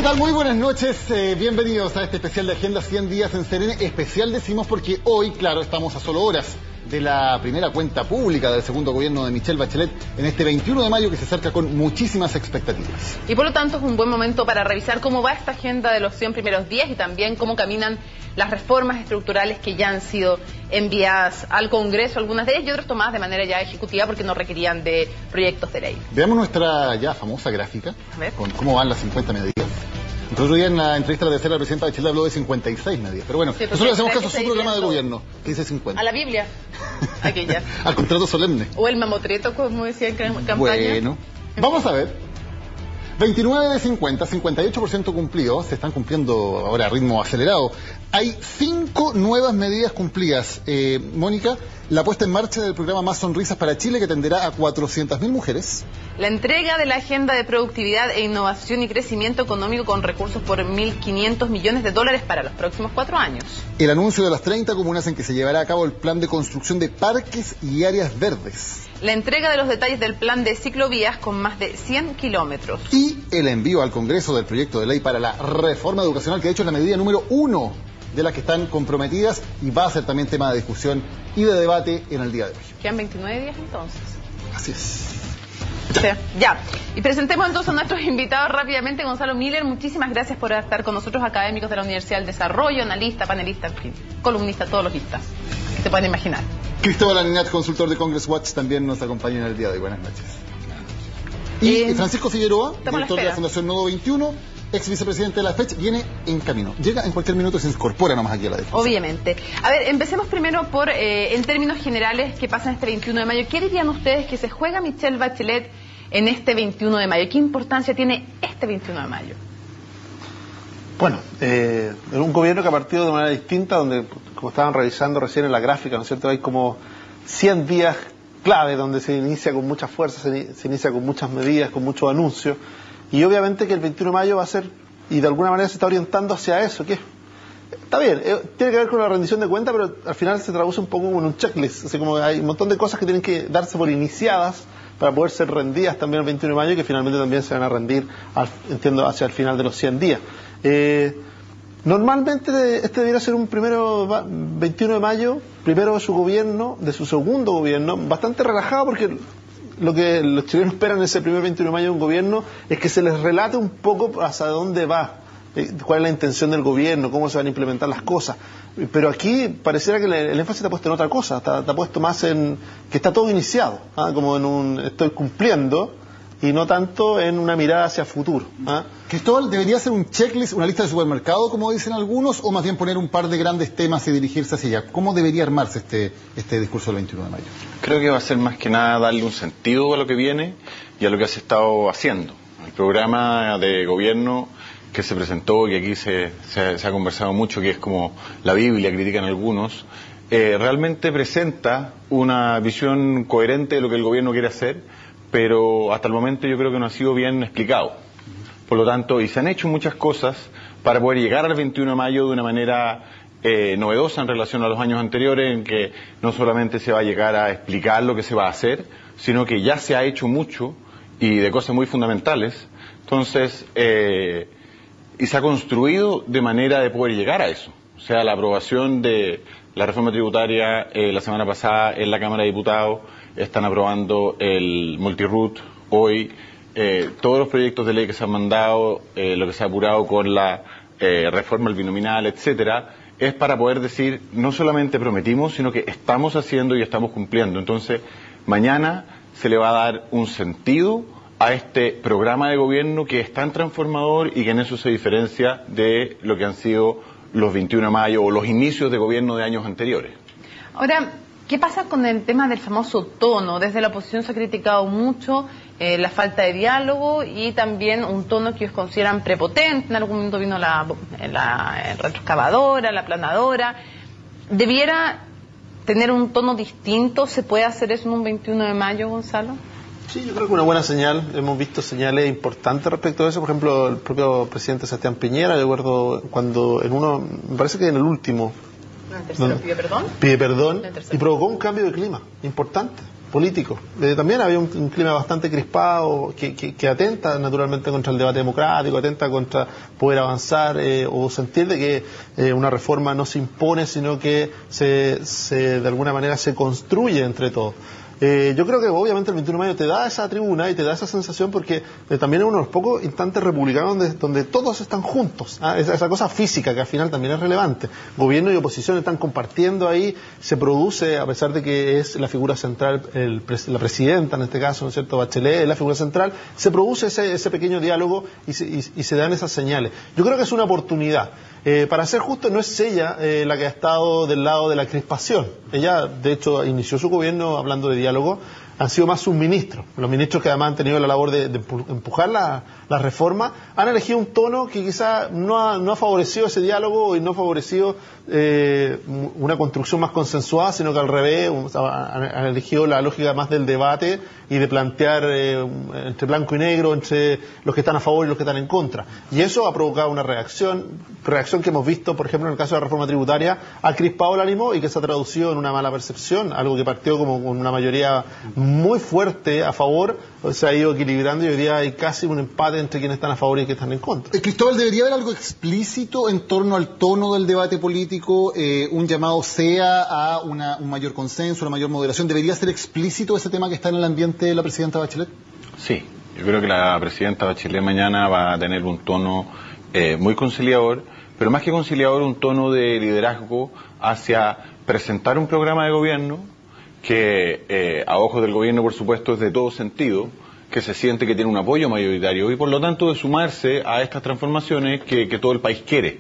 tal? Muy buenas noches, bienvenidos a este especial de Agenda 100 días en CNN. Especial decimos porque hoy, claro, estamos a solo horas de la primera cuenta pública del segundo gobierno de Michelle Bachelet en este 21 de mayo que se acerca con muchísimas expectativas. Y por lo tanto es un buen momento para revisar cómo va esta agenda de los 100 primeros días y también cómo caminan las reformas estructurales que ya han sido enviadas al Congreso, algunas de ellas y otras tomadas de manera ya ejecutiva porque no requerían de proyectos de ley. Veamos nuestra ya famosa gráfica A ver. con cómo van las 50 medidas. El otro día en la entrevista a la tercera presidenta Bachelet habló de 56 medidas, pero bueno, Sí, nosotros le hacemos caso a está su programa de diciendo gobierno, que dice 50. A la Biblia, aquella. Al contrato solemne. O el mamotreto, como decía en campaña. Bueno, vamos a ver. 29 de 50, 58% cumplidos, se están cumpliendo ahora a ritmo acelerado. Hay 5 nuevas medidas cumplidas. Mónica, la puesta en marcha del programa Más Sonrisas para Chile, que atenderá a 400.000 mujeres. La entrega de la Agenda de Productividad e Innovación y Crecimiento Económico con recursos por $1.500 millones para los próximos 4 años. El anuncio de las 30 comunas en que se llevará a cabo el plan de construcción de parques y áreas verdes. La entrega de los detalles del plan de ciclovías con más de 100 kilómetros. Y el envío al Congreso del proyecto de ley para la reforma educacional, que de hecho es la medida número 1 de las que están comprometidas y va a ser también tema de discusión y de debate en el día de hoy. Quedan 29 días entonces. Así es. O sea, ya. Y presentemos entonces a nuestros invitados rápidamente. Gonzalo Miller, muchísimas gracias por estar con nosotros, académicos de la Universidad del Desarrollo, analista, panelista, en fin, columnista, todos los listas que se pueden imaginar. Cristóbal Aninat, consultor de Congress Watch, también nos acompaña en el día de hoy. Buenas noches. Y Francisco Figueroa, director de la Fundación Nodo 21, ex vicepresidente de la FECH, viene en camino. Llega en cualquier minuto y se incorpora nomás aquí a la defensa. Obviamente. A ver, empecemos primero por, en términos generales, qué pasa en este 21 de mayo. ¿Qué dirían ustedes que se juega Michelle Bachelet en este 21 de mayo? ¿Qué importancia tiene este 21 de mayo? Bueno, un gobierno que ha partido de manera distinta, donde, como estaban revisando recién en la gráfica, ¿no es cierto?, hay como 100 días clave donde se inicia con mucha fuerza, se inicia con muchas medidas, con muchos anuncios, y obviamente que el 21 de mayo va a ser, y de alguna manera se está orientando hacia eso, que está bien, tiene que ver con la rendición de cuentas, pero al final se traduce un poco como en un checklist, así como hay un montón de cosas que tienen que darse por iniciadas para poder ser rendidas también el 21 de mayo y que finalmente también se van a rendir, entiendo, hacia el final de los 100 días. Normalmente este debiera ser un 21 de mayo, primero de su gobierno, de su segundo gobierno, bastante relajado, porque lo que los chilenos esperan en ese primer 21 de mayo de un gobierno es que se les relate un poco hacia dónde va, cuál es la intención del gobierno, cómo se van a implementar las cosas. Pero aquí pareciera que el énfasis está puesto en otra cosa, está puesto más en que está todo iniciado, como en un estoy cumpliendo, y no tanto en una mirada hacia futuro. Cristóbal, ¿debería ser un checklist, una lista de supermercado, como dicen algunos, o más bien poner un par de grandes temas y dirigirse hacia allá? ¿Cómo debería armarse este discurso del 21 de mayo? Creo que va a ser más que nada darle un sentido a lo que viene y a lo que has estado haciendo. El programa de gobierno que se presentó, que aquí se ha conversado mucho, que es como la Biblia, critican algunos, realmente presenta una visión coherente de lo que el gobierno quiere hacer, pero hasta el momento yo creo que no ha sido bien explicado. Por lo tanto, y se han hecho muchas cosas para poder llegar al 21 de mayo de una manera novedosa en relación a los años anteriores, en que no solamente se va a llegar a explicar lo que se va a hacer, sino que ya se ha hecho mucho y de cosas muy fundamentales. Entonces, y se ha construido de manera de poder llegar a eso. O sea, la aprobación de la reforma tributaria la semana pasada en la Cámara de Diputados, están aprobando el multirut hoy, todos los proyectos de ley que se han mandado, lo que se ha apurado con la reforma del binominal, etcétera, es para poder decir, no solamente prometimos, sino que estamos haciendo y estamos cumpliendo. Entonces, mañana se le va a dar un sentido a este programa de gobierno que es tan transformador y que en eso se diferencia de lo que han sido los 21 de mayo o los inicios de gobierno de años anteriores. Ahora, ¿qué pasa con el tema del famoso tono? Desde la oposición se ha criticado mucho la falta de diálogo y también un tono que ellos consideran prepotente. En algún momento vino la retroexcavadora, la aplanadora. ¿Debiera tener un tono distinto? ¿Se puede hacer eso en un 21 de mayo, Gonzalo? Sí, yo creo que una buena señal. Hemos visto señales importantes respecto a eso. Por ejemplo, el propio presidente Sebastián Piñera, de acuerdo, cuando en uno, me parece que en el último, ¿El tercero pide perdón? Pide perdón y provocó un cambio de clima importante. políticos. También había un clima bastante crispado que atenta naturalmente contra el debate democrático, atenta contra poder avanzar o sentir de que una reforma no se impone, sino que de alguna manera se construye entre todos. Yo creo que obviamente el 21 de mayo te da esa tribuna y te da esa sensación porque también es uno de los pocos instantes republicanos donde todos están juntos, esa cosa física que al final también es relevante. Gobierno y oposición están compartiendo ahí, se produce, a pesar de que es la figura central, la presidenta en este caso, ¿no es cierto?, Bachelet es la figura central, se produce ese pequeño diálogo y se dan esas señales. Yo creo que es una oportunidad. Para ser justo, no es ella la que ha estado del lado de la crispación. Ella, de hecho, inició su gobierno hablando de diálogo. Han sido más sus ministros. Los ministros que además han tenido la labor de empujar la reforma han elegido un tono que quizá no ha favorecido ese diálogo y no ha favorecido una construcción más consensuada, sino que al revés han elegido la lógica más del debate y de plantear entre blanco y negro, entre los que están a favor y los que están en contra. Y eso ha provocado una reacción que hemos visto, por ejemplo, en el caso de la reforma tributaria, ha crispado el ánimo y que se ha traducido en una mala percepción, algo que partió como con una mayoría muy fuerte a favor, se ha ido equilibrando y hoy día hay casi un empate entre quienes están a favor y quienes están en contra. Cristóbal, ¿debería haber algo explícito en torno al tono del debate político? Un llamado sea a un mayor consenso, una mayor moderación. ¿Debería ser explícito ese tema que está en el ambiente de la presidenta Bachelet? Sí, yo creo que la presidenta Bachelet mañana va a tener un tono muy conciliador, pero más que conciliador, un tono de liderazgo hacia presentar un programa de gobierno que a ojos del gobierno, por supuesto, es de todo sentido, que se siente que tiene un apoyo mayoritario y por lo tanto de sumarse a estas transformaciones que todo el país quiere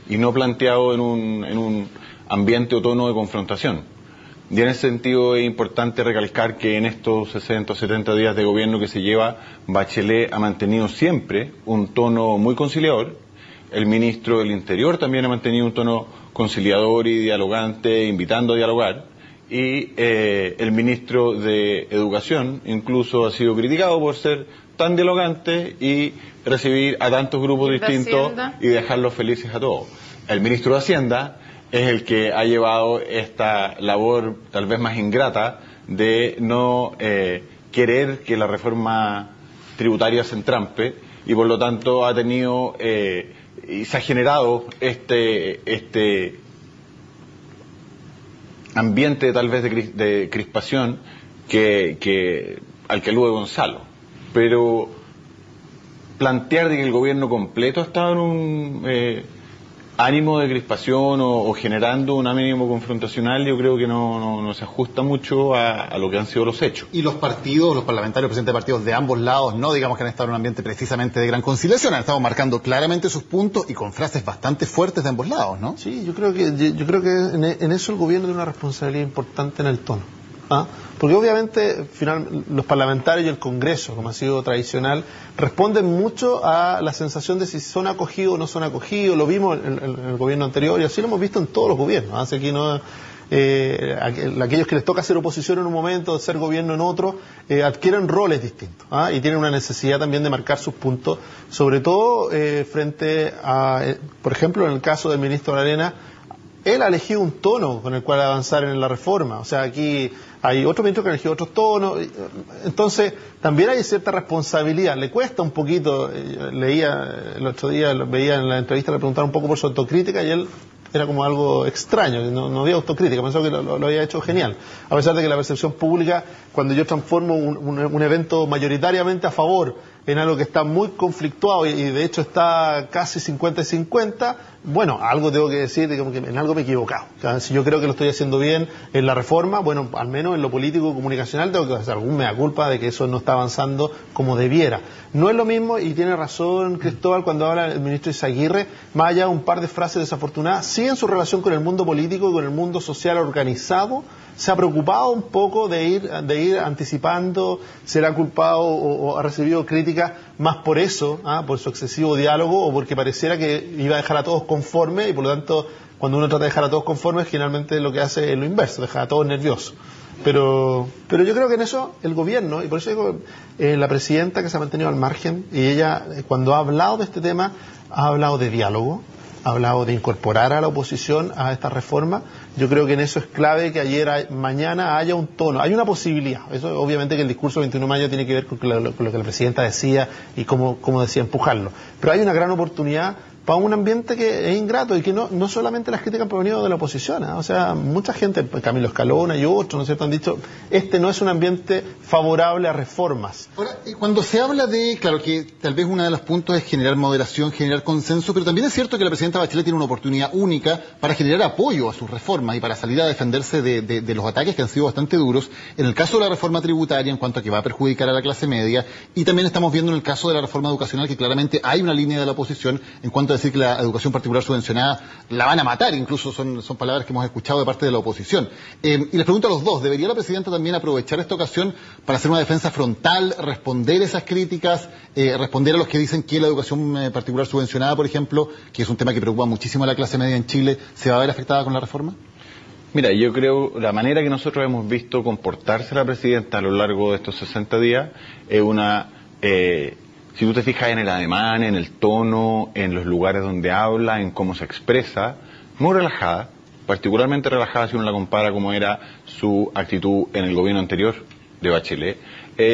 y no planteado en un ambiente o tono de confrontación. Y en ese sentido es importante recalcar que en estos 60 o 70 días de gobierno que se lleva, Bachelet ha mantenido siempre un tono muy conciliador. El ministro del Interior también ha mantenido un tono conciliador y dialogante, invitando a dialogar. Y el ministro de Educación incluso ha sido criticado por ser tan dialogante y recibir a tantos grupos distintos y dejarlos felices a todos. El ministro de Hacienda es el que ha llevado esta labor tal vez más ingrata de no querer que la reforma tributaria se entrampe y por lo tanto ha tenido y se ha generado este ambiente tal vez de crispación al que alude Gonzalo. Pero plantear de que el gobierno completo ha estado en un ánimo de crispación o generando un ánimo confrontacional, yo creo que no se ajusta mucho a lo que han sido los hechos. Y los partidos, los parlamentarios, presidentes de partidos de ambos lados, no digamos que han estado en un ambiente precisamente de gran conciliación, han estado marcando claramente sus puntos y con frases bastante fuertes de ambos lados, ¿no? Sí, yo creo que en eso el gobierno tiene una responsabilidad importante en el tono. Porque obviamente los parlamentarios y el Congreso, como ha sido tradicional, responden mucho a la sensación de si son acogidos o no son acogidos. Lo vimos en el gobierno anterior y así lo hemos visto en todos los gobiernos. Así que aquellos que les toca hacer oposición en un momento, ser gobierno en otro, adquieren roles distintos y tienen una necesidad también de marcar sus puntos, sobre todo frente a, por ejemplo, en el caso del ministro Arena, él ha elegido un tono con el cual avanzar en la reforma. O sea, aquí hay otros ministros que han elegido otros tonos. Entonces, también hay cierta responsabilidad. Le cuesta un poquito, leía el otro día, veía en la entrevista, le preguntaron un poco por su autocrítica y él era como algo extraño, no había autocrítica, pensaba que lo había hecho genial. A pesar de que la percepción pública, cuando yo transformo un evento mayoritariamente a favor en algo que está muy conflictuado y de hecho está casi 50-50, bueno, algo tengo que decir, como que en algo me he equivocado. O sea, si yo creo que lo estoy haciendo bien en la reforma, bueno, al menos en lo político comunicacional tengo que hacer algún mea culpa de que eso no está avanzando como debiera. No es lo mismo, y tiene razón Cristóbal cuando habla el ministro Izaguirre, más allá de un par de frases desafortunadas, sí en su relación con el mundo político y con el mundo social organizado, se ha preocupado un poco de ir anticipando, será culpado o ha recibido críticas más por eso, por su excesivo diálogo o porque pareciera que iba a dejar a todos conformes y por lo tanto cuando uno trata de dejar a todos conformes generalmente lo que hace es lo inverso, dejar a todos nerviosos. Pero yo creo que en eso el gobierno, y por eso digo, la presidenta que se ha mantenido al margen, y ella cuando ha hablado de este tema ha hablado de diálogo, ha hablado de incorporar a la oposición a esta reforma. Yo creo que en eso es clave que mañana haya un tono, hay una posibilidad. Eso obviamente que el discurso del 21 de mayo tiene que ver con lo que la presidenta decía y cómo decía empujarlo. Pero hay una gran oportunidad para un ambiente que es ingrato y que no solamente las críticas han provenido de la oposición, ¿eh? O sea, mucha gente, Camilo Escalona y otros, ¿no es cierto?, han dicho, este no es un ambiente favorable a reformas. Ahora, cuando se habla de, claro, que tal vez uno de los puntos es generar moderación, generar consenso, pero también es cierto que la presidenta Bachelet tiene una oportunidad única para generar apoyo a sus reformas y para salir a defenderse de los ataques que han sido bastante duros, en el caso de la reforma tributaria, en cuanto a que va a perjudicar a la clase media, y también estamos viendo en el caso de la reforma educacional que claramente hay una línea de la oposición en cuanto a decir que la educación particular subvencionada la van a matar, incluso son palabras que hemos escuchado de parte de la oposición. Y les pregunto a los dos, ¿debería la presidenta también aprovechar esta ocasión para hacer una defensa frontal, responder esas críticas, responder a los que dicen que la educación particular subvencionada, por ejemplo, que es un tema que preocupa muchísimo a la clase media en Chile, se va a ver afectada con la reforma? Mira, yo creo la manera que nosotros hemos visto comportarse la presidenta a lo largo de estos 60 días es una... si tú te fijas en el ademán, en el tono, en los lugares donde habla, en cómo se expresa, muy relajada, particularmente relajada si uno la compara como era su actitud en el gobierno anterior de Bachelet,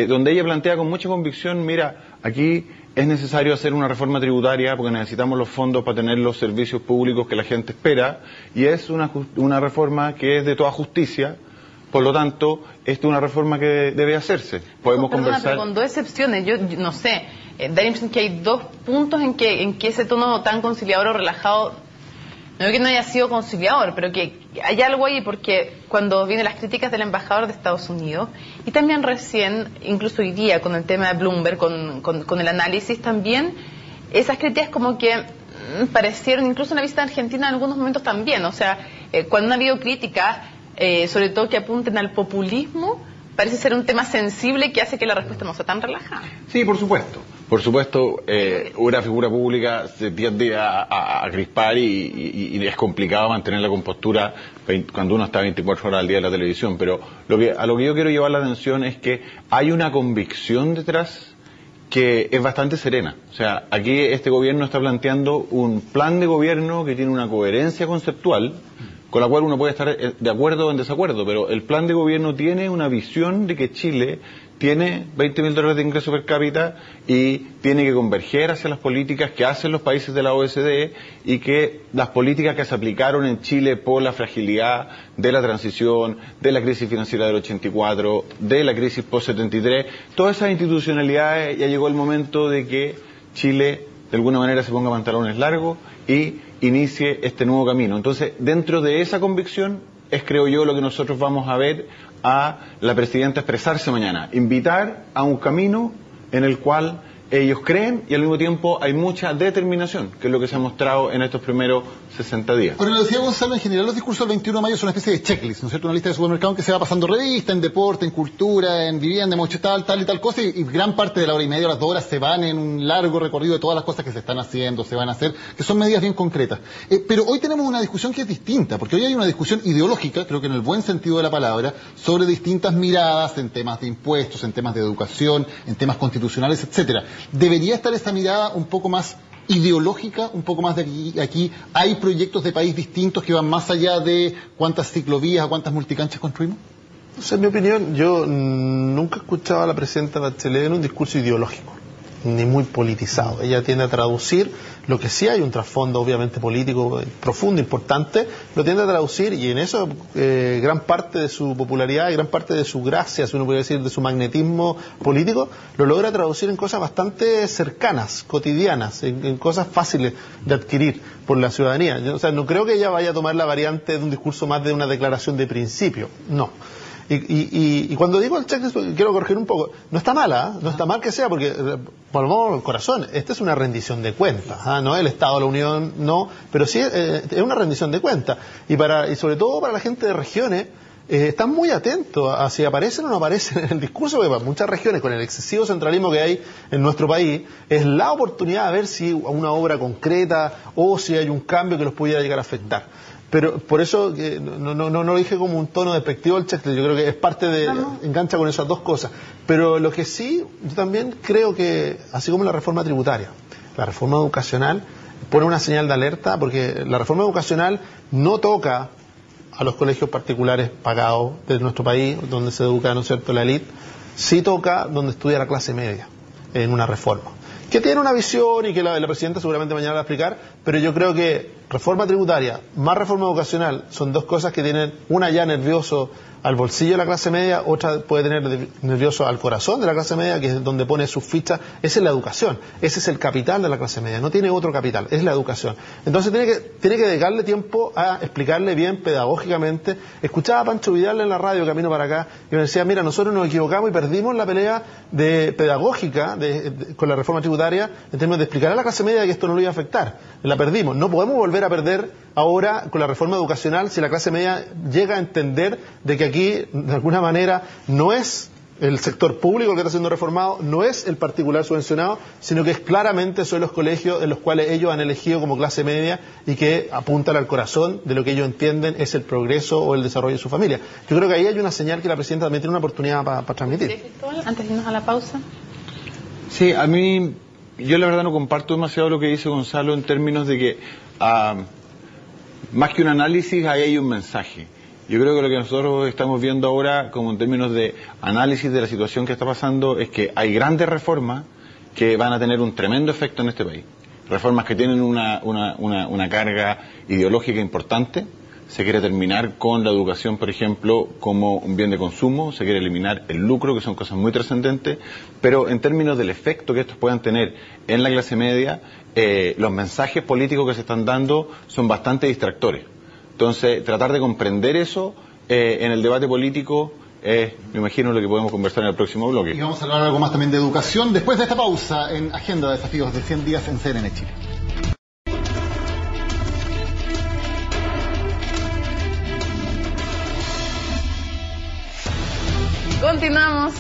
donde ella plantea con mucha convicción, mira, aquí es necesario hacer una reforma tributaria porque necesitamos los fondos para tener los servicios públicos que la gente espera, y es una reforma que es de toda justicia. Por lo tanto, esta es una reforma que debe hacerse. Podemos conversar. Pero con dos excepciones, yo no sé, da la impresión que hay dos puntos en que ese tono tan conciliador o relajado, no digo que no haya sido conciliador, pero que hay algo ahí, porque cuando vienen las críticas del embajador de Estados Unidos, y también recién, incluso hoy día con el tema de Bloomberg, con el análisis también, esas críticas como que parecieron, incluso en la visita a Argentina en algunos momentos también, o sea, cuando ha habido críticas, sobre todo que apunten al populismo, parece ser un tema sensible que hace que la respuesta no sea tan relajada. Sí, por supuesto. Por supuesto, una figura pública se tiende a crispar y es complicado mantener la compostura cuando uno está 24 horas al día en la televisión, pero a lo que yo quiero llevar la atención es que hay una convicción detrás que es bastante serena. O sea, aquí este gobierno está planteando un plan de gobierno que tiene una coherencia conceptual, con la cual uno puede estar de acuerdo o en desacuerdo, pero el plan de gobierno tiene una visión de que Chile tiene $20.000 de ingreso per cápita y tiene que converger hacia las políticas que hacen los países de la OECD, y que las políticas que se aplicaron en Chile por la fragilidad de la transición, de la crisis financiera del 84, de la crisis post-73, todas esas institucionalidades, ya llegó el momento de que Chile de alguna manera se ponga pantalones largos y inicie este nuevo camino. Entonces, dentro de esa convicción es, creo yo, lo que nosotros vamos a ver a la presidenta expresarse mañana, invitar a un camino en el cual ellos creen y al mismo tiempo hay mucha determinación, que es lo que se ha mostrado en estos primeros 60 días. Ahora, lo decía Gonzalo, en general los discursos del 21 de mayo son una especie de checklist, ¿no es cierto? Una lista de supermercado que se va pasando revista, en deporte, en cultura, en vivienda, hemos hecho tal y tal cosa, y gran parte de la hora y media, las 2 horas, se van en un largo recorrido de todas las cosas que se están haciendo, se van a hacer, que son medidas bien concretas. Pero hoy tenemos una discusión que es distinta, porque hoy hay una discusión ideológica, creo que en el buen sentido de la palabra, sobre distintas miradas en temas de impuestos, en temas de educación, en temas constitucionales, etcétera. ¿Debería estar esa mirada un poco más ideológica, un poco más de aquí? ¿Hay proyectos de país distintos que van más allá de cuántas ciclovías o cuántas multicanchas construimos? O sea, en mi opinión, yo nunca he escuchado a la presidenta Bachelet en un discurso ideológico, ni muy politizado. Ella tiende a traducir lo que sí hay un trasfondo obviamente político profundo, importante, lo tiende a traducir, y en eso gran parte de su popularidad y gran parte de su gracia, si uno puede decir, de su magnetismo político, lo logra traducir en cosas bastante cercanas, cotidianas, en cosas fáciles de adquirir por la ciudadanía. O sea, no creo que ella vaya a tomar la variante de un discurso más de una declaración de principio, no. Y cuando digo el checklist, quiero corregir un poco, no está mala, no está mal que sea, porque volvamos al corazón, esta es una rendición de cuentas, no el Estado de la Unión, no, pero sí es una rendición de cuentas, y sobre todo para la gente de regiones, están muy atentos a si aparecen o no aparecen en el discurso, porque para muchas regiones, con el excesivo centralismo que hay en nuestro país, es la oportunidad de ver si una obra concreta o si hay un cambio que los pudiera llegar a afectar. Pero por eso no lo dije como un tono despectivo al checklist, yo creo que es parte de, engancha con esas dos cosas. Pero lo que sí, yo también creo que, así como la reforma tributaria, la reforma educacional, pone una señal de alerta, porque la reforma educacional no toca a los colegios particulares pagados de nuestro país, donde se educa, ¿no es cierto?, la élite, sí toca donde estudia la clase media, en una reforma. Que tiene una visión y que la presidenta seguramente mañana va a explicar, pero yo creo que reforma tributaria más reforma educacional son dos cosas que tienen, una ya nervioso al bolsillo de la clase media, otra puede tener nervioso al corazón de la clase media, que es donde pone sus fichas. Esa es la educación, ese es el capital de la clase media, no tiene otro capital, es la educación. Entonces tiene que dedicarle tiempo a explicarle bien pedagógicamente. Escuchaba a Pancho Vidal en la radio camino para acá y me decía, mira, nosotros nos equivocamos y perdimos la pelea pedagógica con la reforma tributaria en términos de explicar a la clase media que esto no lo iba a afectar. La perdimos, no podemos volver a perder ahora con la reforma educacional si la clase media llega a entender de que aquí, de alguna manera, no es el sector público el que está siendo reformado, no es el particular subvencionado, sino que es claramente son los colegios en los cuales ellos han elegido como clase media y que apuntan al corazón de lo que ellos entienden es el progreso o el desarrollo de su familia. Yo creo que ahí hay una señal que la presidenta también tiene una oportunidad para transmitir. Antes de irnos a la pausa. Sí, a mí, yo la verdad no comparto demasiado lo que dice Gonzalo en términos de que más que un análisis, ahí hay un mensaje. Yo creo que lo que nosotros estamos viendo ahora, como en términos de análisis de la situación que está pasando, es que hay grandes reformas que van a tener un tremendo efecto en este país. Reformas que tienen una carga ideológica importante. Se quiere terminar con la educación, por ejemplo, como un bien de consumo. Se quiere eliminar el lucro, que son cosas muy trascendentes. Pero en términos del efecto que estos puedan tener en la clase media, los mensajes políticos que se están dando son bastante distractores. Entonces, tratar de comprender eso en el debate político es, me imagino, lo que podemos conversar en el próximo bloque. Y vamos a hablar algo más también de educación después de esta pausa en Agenda de Desafíos de 100 días en CNN Chile. Continuamos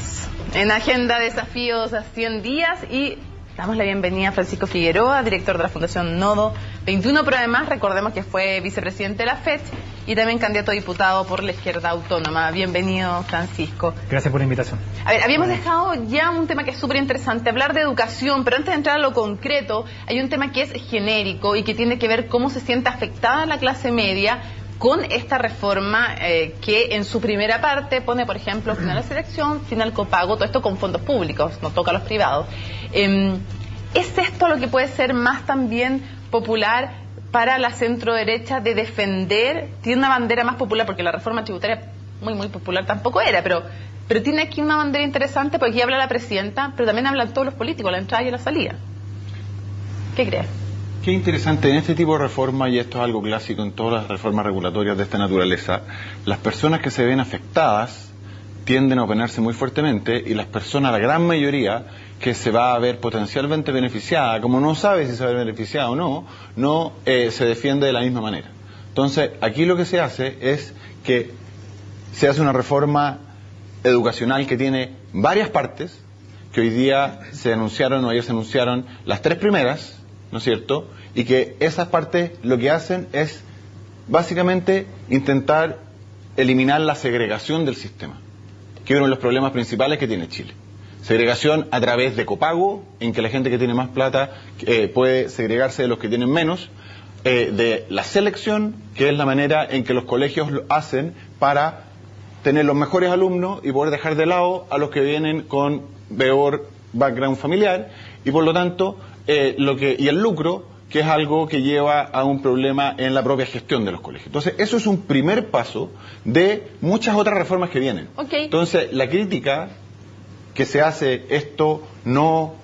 en Agenda Desafíos a 100 días y damos la bienvenida a Francisco Figueroa, director de la Fundación Nodo 21, pero además recordemos que fue vicepresidente de la FECH y también candidato a diputado por la izquierda autónoma. Bienvenido, Francisco. Gracias por la invitación. A ver, habíamos dejado ya un tema que es súper interesante, hablar de educación, pero antes de entrar a lo concreto, hay un tema que es genérico y que tiene que ver cómo se siente afectada la clase media con esta reforma que en su primera parte pone, por ejemplo, final de selección, final copago, todo esto con fondos públicos, no toca a los privados. ¿Es esto lo que puede ser más también popular para la centro-derecha de defender? Tiene una bandera más popular, porque la reforma tributaria muy popular tampoco era, pero tiene aquí una bandera interesante, porque aquí habla la presidenta, pero también hablan todos los políticos, la entrada y la salida. ¿Qué crees? Qué interesante, en este tipo de reforma, y esto es algo clásico en todas las reformas regulatorias de esta naturaleza, las personas que se ven afectadas tienden a oponerse muy fuertemente y las personas, la gran mayoría, que se va a ver potencialmente beneficiada, como no sabe si se va a ver beneficiada o no se defiende de la misma manera. Entonces, aquí lo que se hace es que se hace una reforma educacional que tiene varias partes, que hoy día se anunciaron, o ayer se anunciaron las tres primeras, ¿no es cierto? Y que esas partes lo que hacen es básicamente intentar eliminar la segregación del sistema, que es uno de los problemas principales que tiene Chile. Segregación a través de copago, en que la gente que tiene más plata puede segregarse de los que tienen menos, de la selección, que es la manera en que los colegios lo hacen para tener los mejores alumnos y poder dejar de lado a los que vienen con peor background familiar, y por lo tanto y el lucro, que es algo que lleva a un problema en la propia gestión de los colegios. Entonces, eso es un primer paso de muchas otras reformas que vienen. Okay. Entonces, la crítica que se hace, esto no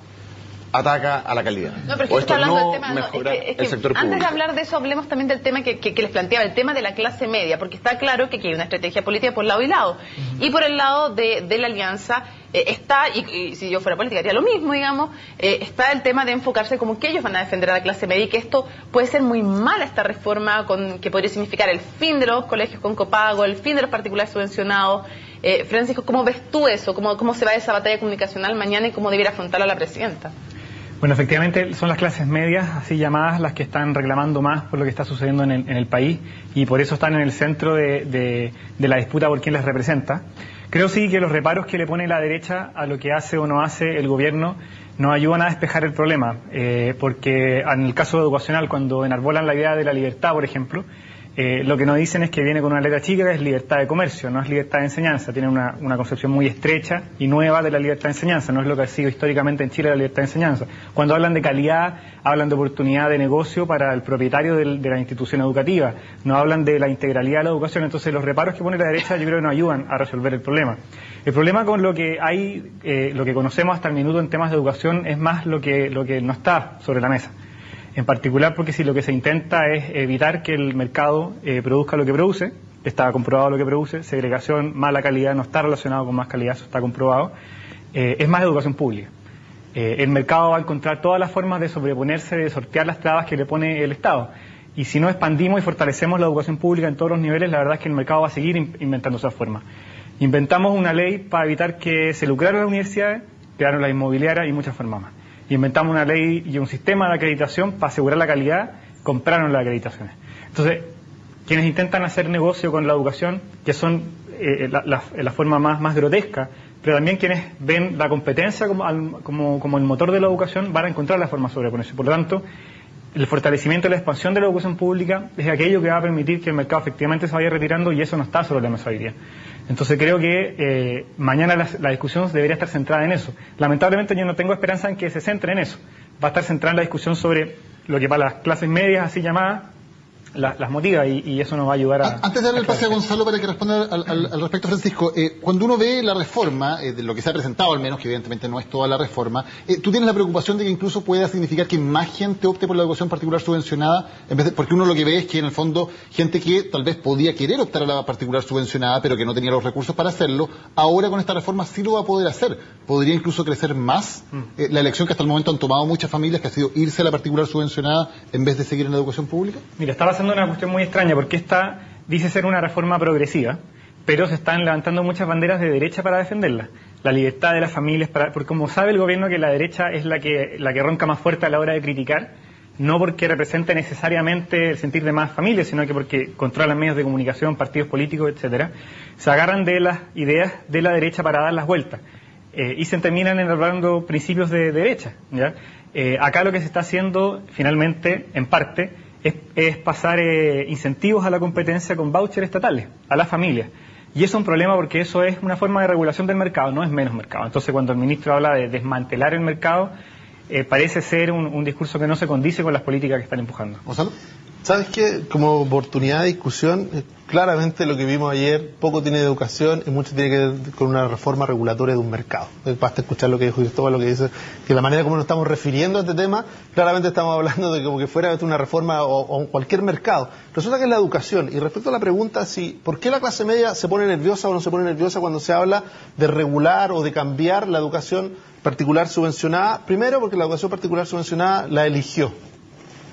ataca a la calidad. No, pero o esto no del tema, mejora es que el sector público. Antes de hablar de eso, hablemos también del tema que les planteaba, el tema de la clase media, porque está claro que aquí hay una estrategia política por lado y lado. Y por el lado de la alianza está, y si yo fuera política haría lo mismo, digamos, está el tema de enfocarse como que ellos van a defender a la clase media y que esto puede ser muy mala, esta reforma que podría significar el fin de los colegios con copago, el fin de los particulares subvencionados. Francisco, ¿cómo ves tú eso? ¿Cómo se va esa batalla comunicacional mañana y cómo debiera afrontarla la presidenta? Bueno, efectivamente son las clases medias, así llamadas, las que están reclamando más por lo que está sucediendo en el país, y por eso están en el centro de la disputa por quién les representa. Creo sí que los reparos que le pone la derecha a lo que hace o no hace el gobierno no ayudan a despejar el problema, porque en el caso educacional, cuando enarbolan la idea de la libertad, por ejemplo, lo que nos dicen es que viene con una letra chica, que es libertad de comercio, no es libertad de enseñanza. Tiene una concepción muy estrecha y nueva de la libertad de enseñanza, no es lo que ha sido históricamente en Chile la libertad de enseñanza. Cuando hablan de calidad, hablan de oportunidad de negocio para el propietario de la institución educativa, no hablan de la integralidad de la educación. Entonces los reparos que pone la derecha yo creo que no ayudan a resolver el problema. El problema con lo que hay, lo que conocemos hasta el minuto en temas de educación, es más lo que no está sobre la mesa. En particular porque si lo que se intenta es evitar que el mercado produzca lo que produce, está comprobado lo que produce, segregación, mala calidad, no está relacionado con más calidad, eso está comprobado, es más educación pública. El mercado va a encontrar todas las formas de sobreponerse, de sortear las trabas que le pone el Estado. Y si no expandimos y fortalecemos la educación pública en todos los niveles, la verdad es que el mercado va a seguir inventando esas formas. Inventamos una ley para evitar que se lucraran las universidades, crearon las inmobiliarias y muchas formas más. Inventamos una ley y un sistema de acreditación para asegurar la calidad, compraron las acreditaciones. Entonces, quienes intentan hacer negocio con la educación, que son la forma más grotesca, pero también quienes ven la competencia como el motor de la educación, van a encontrar la forma de sobreponerse. Por lo tanto, el fortalecimiento y la expansión de la educación pública es aquello que va a permitir que el mercado efectivamente se vaya retirando, y eso no está sobre la mesa hoy día. Entonces creo que mañana la discusión debería estar centrada en eso. Lamentablemente yo no tengo esperanza en que se centre en eso. Va a estar centrada en la discusión sobre lo que para las clases medias, así llamadas, las motiva, y eso nos va a ayudar a... Antes de darle el pase a Gonzalo para que responda al respecto, Francisco, cuando uno ve la reforma, de lo que se ha presentado al menos, que evidentemente no es toda la reforma, tú tienes la preocupación de que incluso pueda significar que más gente opte por la educación particular subvencionada, porque uno lo que ve es que en el fondo gente que tal vez podía querer optar a la particular subvencionada pero que no tenía los recursos para hacerlo, ahora con esta reforma sí lo va a poder hacer. Podría incluso crecer más la elección que hasta el momento han tomado muchas familias, que ha sido irse a la particular subvencionada en vez de seguir en la educación pública. Mira, está pasando una cuestión muy extraña, porque esta dice ser una reforma progresiva, pero se están levantando muchas banderas de derecha para defenderla. La libertad de las familias, porque como sabe el gobierno que la derecha es la que ronca más fuerte a la hora de criticar, no porque represente necesariamente el sentir de más familias, sino que porque controlan medios de comunicación, partidos políticos, etcétera, se agarran de las ideas de la derecha para dar las vueltas, y se terminan elaborando principios de derecha, ¿ya? Acá lo que se está haciendo, finalmente, en parte, es pasar incentivos a la competencia con vouchers estatales a las familias. Y eso es un problema porque eso es una forma de regulación del mercado, no es menos mercado. Entonces, cuando el ministro habla de desmantelar el mercado, parece ser un discurso que no se condice con las políticas que están empujando. ¿Gonzalo? ¿Sabes qué? Como oportunidad de discusión, claramente lo que vimos ayer poco tiene de educación y mucho tiene que ver con una reforma regulatoria de un mercado. Basta escuchar lo que dijo Cristóbal, lo que dice, que la manera como nos estamos refiriendo a este tema, claramente estamos hablando de como que fuera una reforma o cualquier mercado. Resulta que es la educación. Y respecto a la pregunta, ¿por qué la clase media se pone nerviosa o no se pone nerviosa cuando se habla de regular o de cambiar la educación particular subvencionada? Primero, porque la educación particular subvencionada la eligió.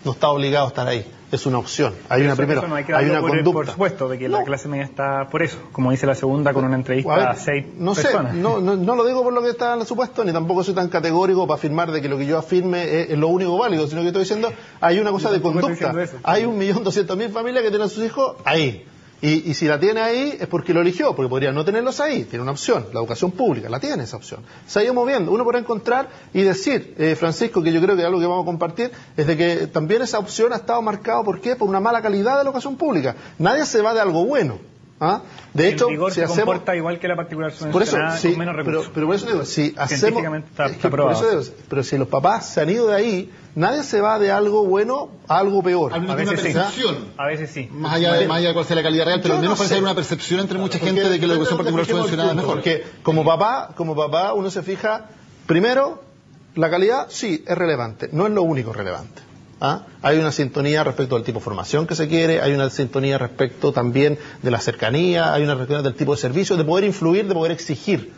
No está obligado a estar ahí. Es una opción. Hay una conducta. Por supuesto, de que la clase media está por eso, como dice la segunda con una entrevista a 6 personas. No lo digo por lo que está en el supuesto, ni tampoco soy tan categórico para afirmar de que lo que yo afirme es lo único válido, sino que estoy diciendo, hay una cosa de conducta. Hay 1.200.000 familias que tienen a sus hijos ahí. Y si la tiene ahí es porque lo eligió, porque podría no tenerlos ahí, tiene una opción, la educación pública, la tiene esa opción. Se ha ido moviendo, uno podrá encontrar y decir, Francisco, que yo creo que algo que vamos a compartir, es de que también esa opción ha estado marcada, ¿por qué? Por una mala calidad de la educación pública. Nadie se va de algo bueno. De hecho, si se comporta igual que la particular subvencionada, por eso, sí, con menos recursos. Pero por eso digo, si hacemos, está probado. pero si los papás se han ido de ahí, nadie se va de algo bueno a algo peor. A veces sí. A veces sí. Más allá de cuál sea la calidad real, pero al menos parece haber una percepción entre mucha gente de que la educación particular subvencionada es mejor. Porque como papá uno se fija, primero, la calidad sí es relevante, no es lo único relevante. Hay una sintonía respecto al tipo de formación que se quiere, hay una sintonía respecto también de la cercanía, hay una sintonía del tipo de servicio, de poder influir, de poder exigir,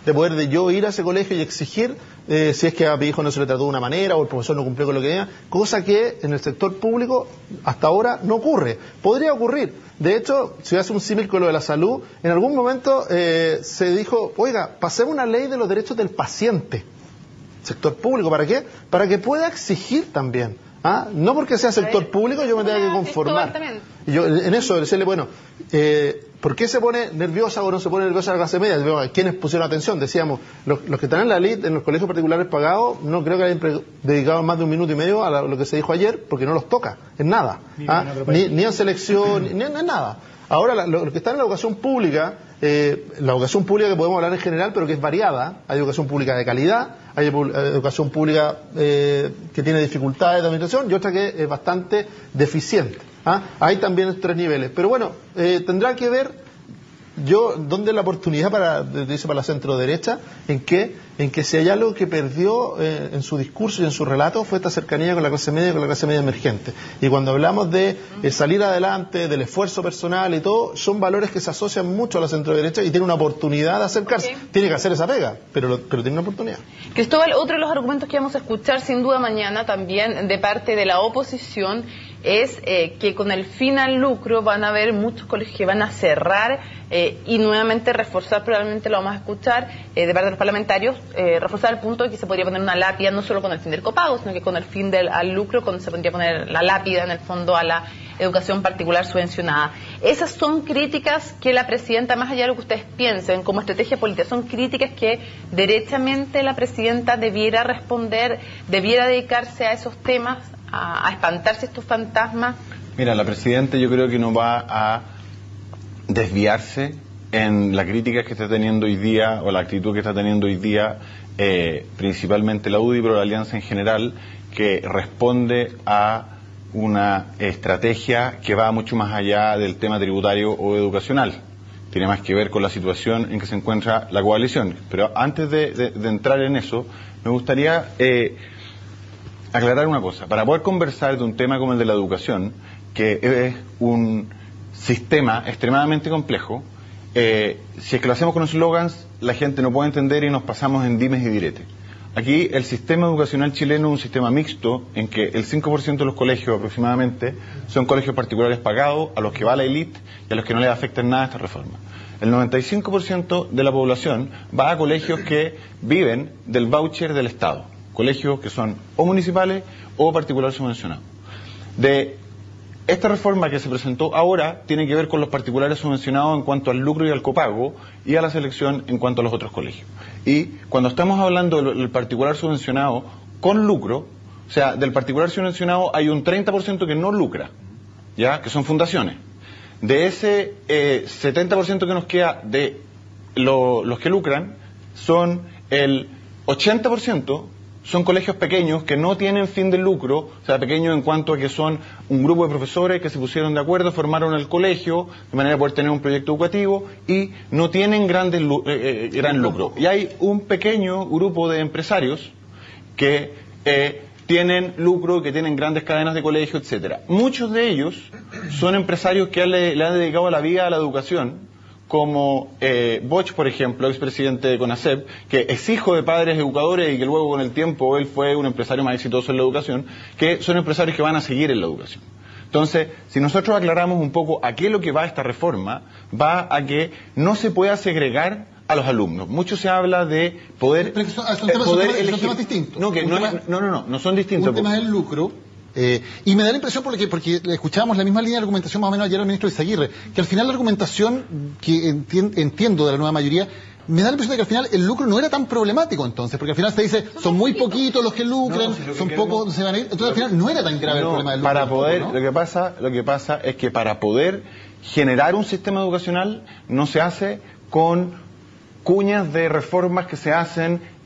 de poder yo ir a ese colegio y exigir si es que a mi hijo no se le trató de una manera o el profesor no cumplió con lo que tenía, cosa que en el sector público hasta ahora no ocurre. Podría ocurrir. De hecho, si hace un símil con lo de la salud, en algún momento se dijo, oiga, pasemos una ley de los derechos del paciente. sector público. ¿Para qué? Para que pueda exigir también. No porque sea sector público yo me tenga que conformar. Y yo en eso decirle, bueno, ¿por qué se pone nerviosa o no se pone nerviosa la clase media? ¿Quiénes pusieron atención? Decíamos, los que están en la elite, en los colegios particulares pagados, no creo que hayan dedicado más de 1 minuto y medio a lo que se dijo ayer, porque no los toca, en nada. Ni en selección, ni en nada. Ahora, los que están en la educación pública que podemos hablar en general, pero que es variada, hay educación pública de calidad, hay educación pública que tiene dificultades de administración y otra que es bastante deficiente. Hay también 3 niveles. Pero bueno, tendrá que ver dónde es la oportunidad para la centro derecha, en que si hay algo que perdió en su discurso y en su relato fue esta cercanía con la clase media y con la clase media emergente. Y cuando hablamos de salir adelante, del esfuerzo personal y todo, son valores que se asocian mucho a la centro derecha y tiene una oportunidad de acercarse. Tiene que hacer esa pega, pero tiene una oportunidad. Cristóbal, otro de los argumentos que vamos a escuchar sin duda mañana también de parte de la oposición es que con el fin al lucro van a haber muchos colegios que van a cerrar y nuevamente reforzar, probablemente lo vamos a escuchar de parte de los parlamentarios, reforzar el punto de que se podría poner una lápida no solo con el fin del copago, sino que con el fin al lucro, cuando se podría poner la lápida en el fondo a la educación particular subvencionada. Esas son críticas que la presidenta, más allá de lo que ustedes piensen como estrategia política, son críticas que derechamente la presidenta debiera responder, debiera dedicarse a esos temas, a espantarse estos fantasmas. Mira, la presidenta yo creo que no va a desviarse en la crítica que está teniendo hoy día o la actitud que está teniendo hoy día principalmente la UDI, pero la Alianza en general, que responde a una estrategia que va mucho más allá del tema tributario o educacional. Tiene más que ver con la situación en que se encuentra la coalición. Pero antes de entrar en eso, me gustaría aclarar una cosa. Para poder conversar de un tema como el de la educación, que es un sistema extremadamente complejo, si es que lo hacemos con eslogans, la gente no puede entender y nos pasamos en dimes y diretes. Aquí el sistema educacional chileno es un sistema mixto en que el 5% de los colegios aproximadamente son colegios particulares pagados, a los que va la élite y a los que no les afecta en nada esta reforma. El 95% de la población va a colegios que viven del voucher del Estado, colegios que son o municipales o particulares subvencionados. De esta reforma que se presentó ahora tiene que ver con los particulares subvencionados en cuanto al lucro y al copago y a la selección en cuanto a los otros colegios. Y cuando estamos hablando del particular subvencionado con lucro, o sea, del particular subvencionado hay un 30% que no lucra, ¿ya? Que son fundaciones. De ese 70% que nos queda de los que lucran, son el 80% son colegios pequeños que no tienen fin de lucro, o sea, pequeños en cuanto a que son un grupo de profesores que se pusieron de acuerdo, formaron el colegio de manera de poder tener un proyecto educativo y no tienen gran lucro. Y hay un pequeño grupo de empresarios que tienen lucro, que tienen grandes cadenas de colegio, etcétera. Muchos de ellos son empresarios que le han dedicado la vida a la educación, como Bosch, por ejemplo, expresidente de CONACEP, que es hijo de padres educadores y que luego con el tiempo él fue un empresario más exitoso en la educación, que son empresarios que van a seguir en la educación. Entonces, si nosotros aclaramos un poco a qué es lo que va esta reforma, va a que no se pueda segregar a los alumnos. Mucho se habla de poder elegir. Son temas distintos. No son distintos. Un tema del lucro. Y me da la impresión, porque escuchábamos la misma línea de argumentación más o menos ayer al ministro Izaguirre, que al final la argumentación que entiendo de la nueva mayoría, me da la impresión de que al final el lucro no era tan problemático entonces, porque al final se dice, son muy poquitos los que lucran, son pocos, se van a ir, entonces al final no era tan grave el problema del lucro. Para poder, ¿no? Lo que pasa es que para poder generar un sistema educacional no se hace con cuñas de reformas que se hacen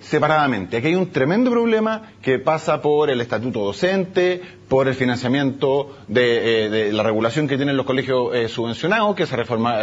separadamente. Aquí hay un tremendo problema que pasa por el estatuto docente, por el financiamiento de la regulación que tienen los colegios subvencionados, que se reforma,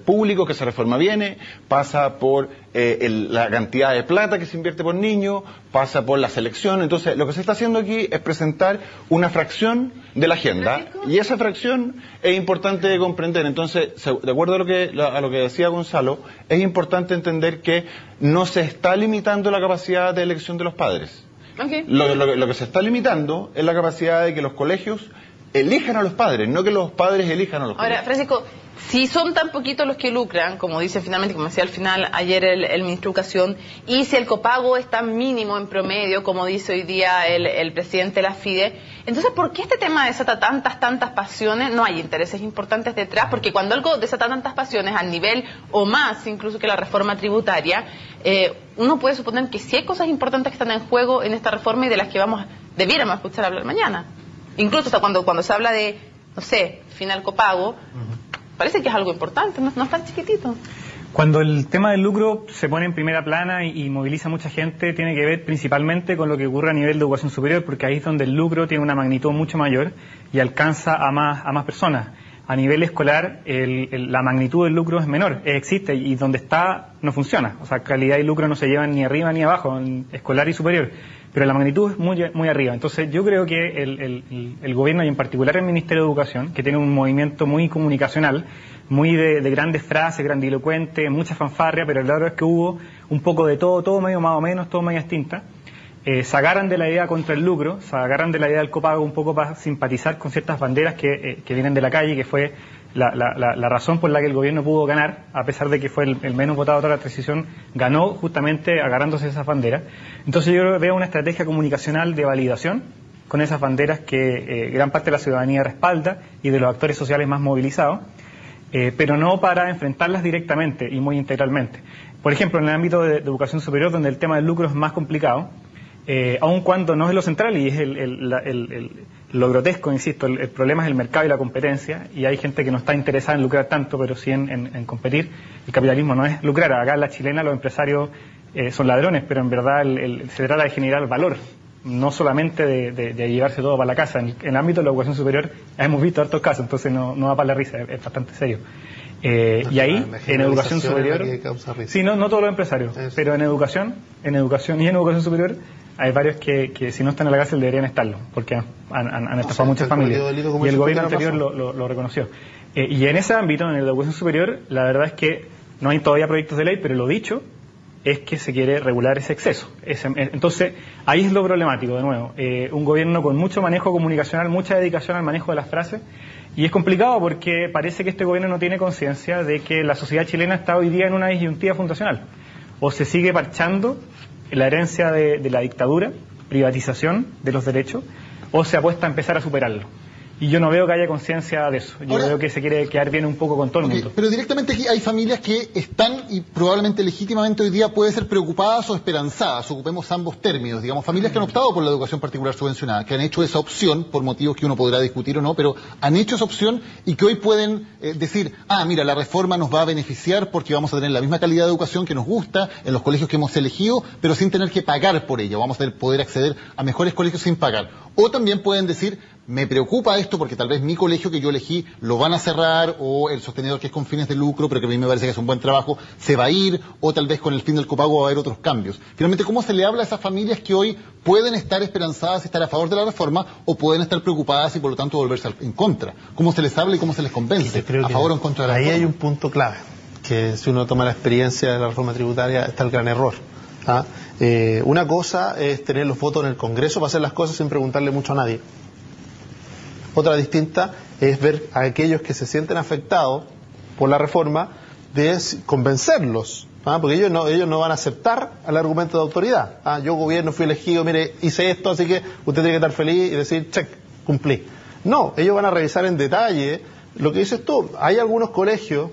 público, que se reforma viene, pasa por la cantidad de plata que se invierte por niño, pasa por la selección. Entonces, lo que se está haciendo aquí es presentar una fracción de la agenda, y esa fracción es importante de comprender. Entonces, de acuerdo a lo que decía Gonzalo, es importante entender que no se está limitando la capacidad de elección de los padres. Okay. Lo que se está limitando es la capacidad de que los colegios elijan a los padres, no que los padres elijan a los colegios. Ahora, Francisco, si son tan poquitos los que lucran, como dice finalmente, como decía al final ayer el ministro de Educación, y si el copago es tan mínimo en promedio, como dice hoy día el presidente de la FIDE, entonces, ¿por qué este tema desata tantas pasiones? No hay intereses importantes detrás, porque cuando algo desata tantas pasiones, al nivel o más incluso que la reforma tributaria, uno puede suponer que sí hay cosas importantes que están en juego en esta reforma y de las que debiéramos escuchar hablar mañana. Incluso hasta cuando se habla de, no sé, fin al copago, parece que es algo importante, no es tan chiquitito. Cuando el tema del lucro se pone en primera plana y moviliza a mucha gente, tiene que ver principalmente con lo que ocurre a nivel de educación superior, porque ahí es donde el lucro tiene una magnitud mucho mayor y alcanza a más personas. A nivel escolar, la magnitud del lucro es menor, existe, y donde está no funciona. O sea, calidad y lucro no se llevan ni arriba ni abajo, en escolar y superior, pero la magnitud es muy arriba. Entonces yo creo que el gobierno, y en particular el Ministerio de Educación, que tiene un movimiento muy comunicacional, muy de grandes frases, grandilocuentes, mucha fanfarria, pero la verdad es que hubo un poco de todo medio más o menos, todo medio distinta. Se agarran de la idea contra el lucro, se agarran de la idea del copago un poco para simpatizar con ciertas banderas que vienen de la calle, que fue la razón por la que el gobierno pudo ganar, a pesar de que fue el menos votado de toda la transición, ganó justamente agarrándose de esas banderas. Entonces yo veo una estrategia comunicacional de validación con esas banderas que gran parte de la ciudadanía respalda y de los actores sociales más movilizados, pero no para enfrentarlas directamente y muy integralmente. Por ejemplo, en el ámbito de educación superior, donde el tema del lucro es más complicado, aun cuando no es lo central y es lo grotesco, insisto, el problema es el mercado y la competencia, y hay gente que no está interesada en lucrar tanto, pero sí en competir. El capitalismo no es lucrar. Acá en la chilena los empresarios son ladrones, pero en verdad se trata de generar valor, no solamente de llevarse todo para la casa. En el ámbito de la educación superior hemos visto hartos casos, entonces no va para la risa, es bastante serio. Y ahí, en educación superior, sí, no todos los empresarios, pero en educación y en educación superior hay varios que si no están en la cárcel deberían estarlo, porque han estafado muchas familias, y el gobierno anterior lo reconoció. Y en ese ámbito, en la educación superior, la verdad es que no hay todavía proyectos de ley, pero lo dicho es que se quiere regular ese exceso. Entonces, ahí es lo problemático, de nuevo. Un gobierno con mucho manejo comunicacional, mucha dedicación al manejo de las frases, y es complicado porque parece que este gobierno no tiene conciencia de que la sociedad chilena está hoy día en una disyuntiva fundacional. O se sigue parchando la herencia de la dictadura, privatización de los derechos, o se apuesta a empezar a superarlo. Y yo no veo que haya conciencia de eso. Yo veo que se quiere quedar bien un poco con todo el mundo. Pero directamente aquí hay familias que están, y probablemente legítimamente hoy día puede ser preocupadas o esperanzadas, ocupemos ambos términos, digamos, familias que han optado por la educación particular subvencionada, que han hecho esa opción, por motivos que uno podrá discutir o no, pero han hecho esa opción y que hoy pueden decir, mira, la reforma nos va a beneficiar porque vamos a tener la misma calidad de educación que nos gusta, en los colegios que hemos elegido, pero sin tener que pagar por ella, vamos a poder acceder a mejores colegios sin pagar. O también pueden decir, me preocupa esto porque tal vez mi colegio que yo elegí lo van a cerrar, o el sostenedor que es con fines de lucro, pero que a mí me parece que es un buen trabajo, se va a ir, o tal vez con el fin del copago va a haber otros cambios. Finalmente, ¿cómo se le habla a esas familias que hoy pueden estar esperanzadas y estar a favor de la reforma, o pueden estar preocupadas y por lo tanto volverse en contra? ¿Cómo se les habla y cómo se les convence? ¿A favor o en contra de la reforma? Ahí hay un punto clave, que si uno toma la experiencia de la reforma tributaria está el gran error. Una cosa es tener los votos en el Congreso para hacer las cosas sin preguntarle mucho a nadie. Otra distinta es ver a aquellos que se sienten afectados por la reforma, de convencerlos, porque ellos no van a aceptar el argumento de autoridad. Yo gobierno, fui elegido, mire, hice esto, así que usted tiene que estar feliz y decir, check, cumplí. No, ellos van a revisar en detalle lo que dices tú. Hay algunos colegios,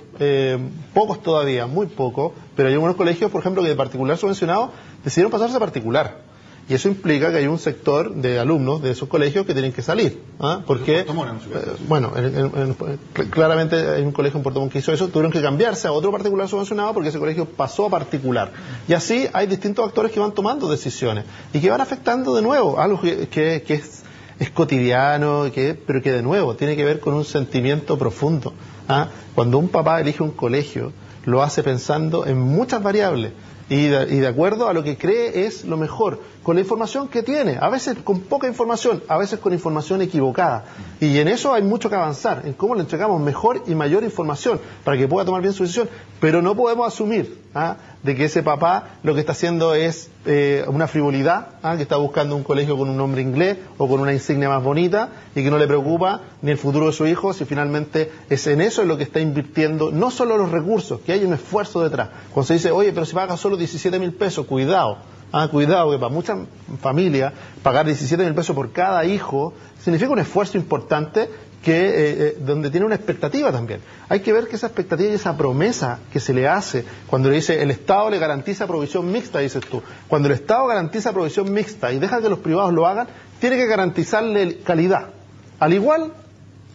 pocos todavía, muy pocos, pero hay algunos colegios, por ejemplo, que de particular subvencionado decidieron pasarse a particular. Y eso implica que hay un sector de alumnos de esos colegios que tienen que salir. Porque, claramente hay un colegio en Puerto Montt que hizo eso, tuvieron que cambiarse a otro particular subvencionado porque ese colegio pasó a particular. Y así hay distintos actores que van tomando decisiones y que van afectando de nuevo algo que es cotidiano, pero que de nuevo tiene que ver con un sentimiento profundo. Cuando un papá elige un colegio, lo hace pensando en muchas variables y de acuerdo a lo que cree es lo mejor, con la información que tiene, a veces con poca información, a veces con información equivocada. Y en eso hay mucho que avanzar, en cómo le entregamos mejor y mayor información para que pueda tomar bien su decisión. Pero no podemos asumir de que ese papá lo que está haciendo es una frivolidad, que está buscando un colegio con un nombre inglés o con una insignia más bonita y que no le preocupa ni el futuro de su hijo, si finalmente es en eso en lo que está invirtiendo, no solo los recursos, que hay un esfuerzo detrás. Cuando se dice, oye, pero si paga solo 17.000 pesos, cuidado, cuidado, que para muchas familias pagar 17.000 pesos por cada hijo significa un esfuerzo importante donde tiene una expectativa también. Hay que ver que esa expectativa y esa promesa que se le hace cuando le dice el Estado le garantiza provisión mixta, dices tú. Cuando el Estado garantiza provisión mixta y deja que los privados lo hagan, tiene que garantizarle calidad, al igual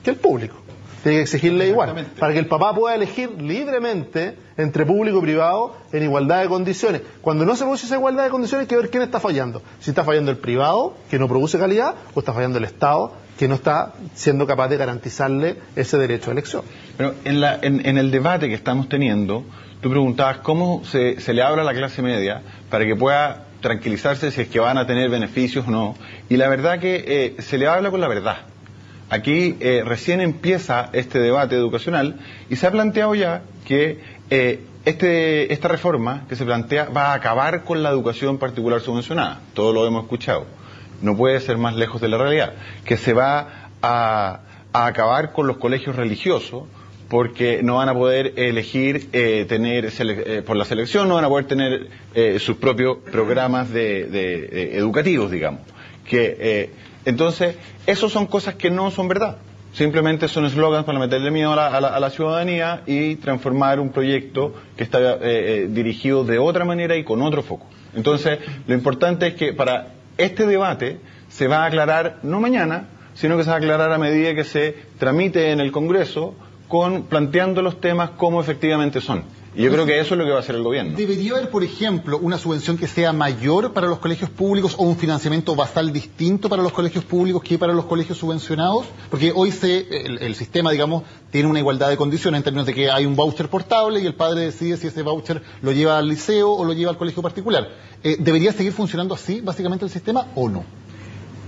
que el público. Tiene que exigirle igual, para que el papá pueda elegir libremente entre público y privado en igualdad de condiciones. Cuando no se produce esa igualdad de condiciones hay que ver quién está fallando. Si está fallando el privado, que no produce calidad, o está fallando el Estado, que no está siendo capaz de garantizarle ese derecho a elección. Pero en el debate que estamos teniendo, tú preguntabas cómo se le habla a la clase media para que pueda tranquilizarse si es que van a tener beneficios o no. Y la verdad que se le habla con la verdad. Aquí recién empieza este debate educacional y se ha planteado ya que esta reforma que se plantea va a acabar con la educación particular subvencionada. Todos lo hemos escuchado. No puede ser más lejos de la realidad. Que se va a acabar con los colegios religiosos porque no van a poder elegir por la selección, no van a poder tener sus propios programas educativos, digamos. Entonces, esos son cosas que no son verdad. Simplemente son eslogans para meterle miedo a la ciudadanía y transformar un proyecto que está dirigido de otra manera y con otro foco. Entonces, lo importante es que para este debate se va a aclarar no mañana, sino que se va a aclarar a medida que se tramite en el Congreso, planteando los temas como efectivamente son. Y yo creo que eso es lo que va a hacer el gobierno. ¿Debería haber, por ejemplo, una subvención que sea mayor para los colegios públicos o un financiamiento basal distinto para los colegios públicos que para los colegios subvencionados? Porque hoy el sistema, digamos, tiene una igualdad de condiciones en términos de que hay un voucher portable y el padre decide si ese voucher lo lleva al liceo o lo lleva al colegio particular. ¿Debería seguir funcionando así, básicamente, el sistema o no?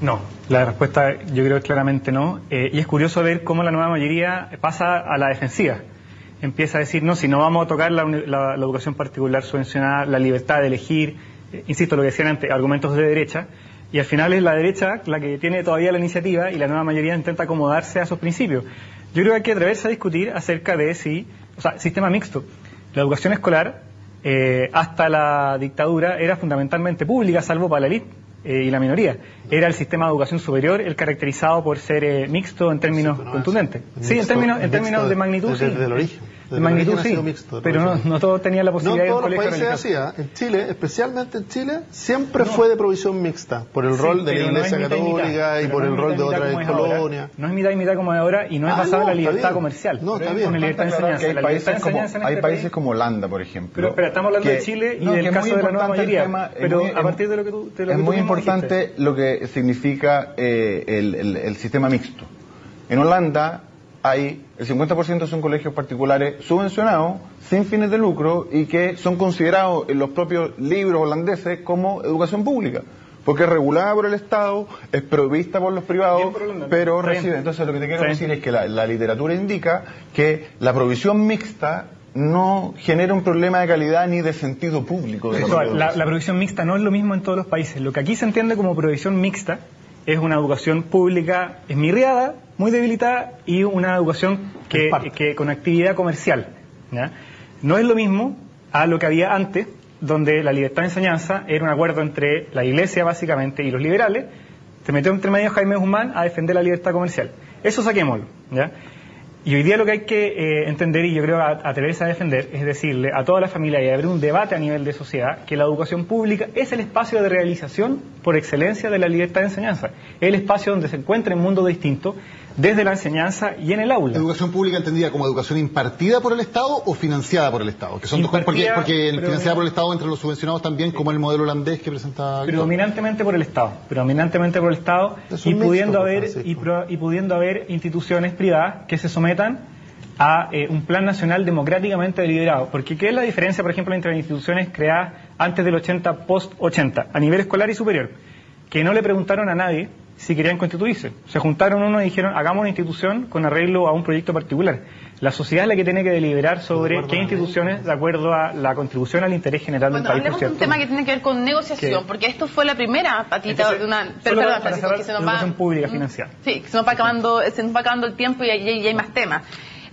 No, la respuesta yo creo que claramente no. Y es curioso ver cómo la nueva mayoría pasa a la defensiva. Empieza a decir, no, si no vamos a tocar la educación particular subvencionada, la libertad de elegir, insisto, lo que decían antes, argumentos de derecha, y al final es la derecha la que tiene todavía la iniciativa y la nueva mayoría intenta acomodarse a esos principios. Yo creo que hay que atreverse a discutir acerca de sistema mixto. La educación escolar, hasta la dictadura, era fundamentalmente pública, salvo para la élite y la minoría. Era el sistema de educación superior el caracterizado por ser mixto en términos contundentes. Sí, en términos de magnitud, desde el origen. De magnitud sí, pero no todos tenían la posibilidad de un colegio religioso. No todos los países así, en Chile, especialmente en Chile, siempre fue de provisión mixta, por el rol de la Iglesia Católica y por el rol de otras colonias. No es mitad y mitad como es ahora y no es basado en la libertad comercial. No, está bien. Con la libertad de enseñanza. Hay países como Holanda, por ejemplo. Pero estamos hablando de Chile y del caso de la nueva mayoría. Pero a partir de lo que tú es muy importante lo que significa el sistema mixto. En Holanda el 50% son colegios particulares subvencionados, sin fines de lucro, y que son considerados en los propios libros holandeses como educación pública, porque es regulada por el Estado, es provista por los privados, pero recibe. Entonces lo que te quiero decir es que la literatura indica que la provisión mixta no genera un problema de calidad ni de sentido público. La provisión mixta no es lo mismo en todos los países. Lo que aquí se entiende como provisión mixta es una educación pública esmirriada, muy debilitada, y una educación que con actividad comercial, ¿ya? No es lo mismo a lo que había antes, donde la libertad de enseñanza era un acuerdo entre la Iglesia, básicamente, y los liberales. Se metió entre medio Jaime Guzmán a defender la libertad comercial. Eso saquémoslo, ¿ya? Y hoy día lo que hay que entender, y yo creo atreverse a defender, es decirle a toda la familia y abrir un debate a nivel de sociedad que la educación pública es el espacio de realización por excelencia de la libertad de enseñanza. Es el espacio donde se encuentra un mundo distinto desde la enseñanza y en el aula. ¿Educación pública entendida como educación impartida por el Estado o financiada por el Estado? Que son dos cosas, porque financiada por el Estado entre los subvencionados también, como el modelo holandés que presentaba. Predominantemente por el Estado, y pudiendo haber instituciones privadas que se sometan a un plan nacional democráticamente deliberado. Porque ¿qué es la diferencia, por ejemplo, entre las instituciones creadas antes del 80, post-80, a nivel escolar y superior? Que no le preguntaron a nadie si querían constituirse. Se juntaron uno y dijeron, hagamos una institución con arreglo a un proyecto particular. La sociedad es la que tiene que deliberar sobre qué instituciones, de acuerdo a la contribución al interés general del país, por cierto. Un tema que tiene que ver con negociación, porque esto fue la primera patita de una... Perdón, Francisco, que se nos va... pública financiada. Sí, se nos va acabando el tiempo y hay más temas.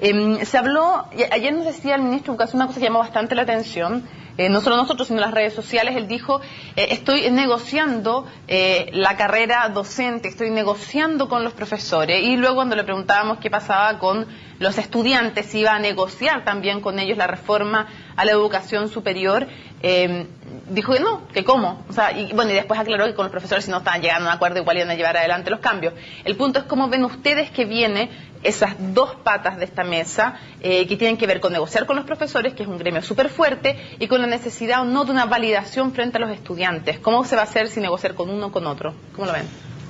Se habló, ayer nos decía el ministro de Educación una cosa que llamó bastante la atención, no solo nosotros, sino las redes sociales. Él dijo, estoy negociando la carrera docente, estoy negociando con los profesores. Y luego cuando le preguntábamos qué pasaba con los estudiantes, si iba a negociar también con ellos la reforma a la educación superior, dijo que no, que cómo. O sea, y después aclaró que con los profesores, si no estaban llegando a un acuerdo, igual iban a llevar adelante los cambios. El punto es cómo ven ustedes que viene esas dos patas de esta mesa, que tienen que ver con negociar con los profesores, que es un gremio súper fuerte, y con la necesidad o no de una validación frente a los estudiantes. ¿Cómo se va a hacer si negociar con uno o con otro? ¿Cómo lo ven?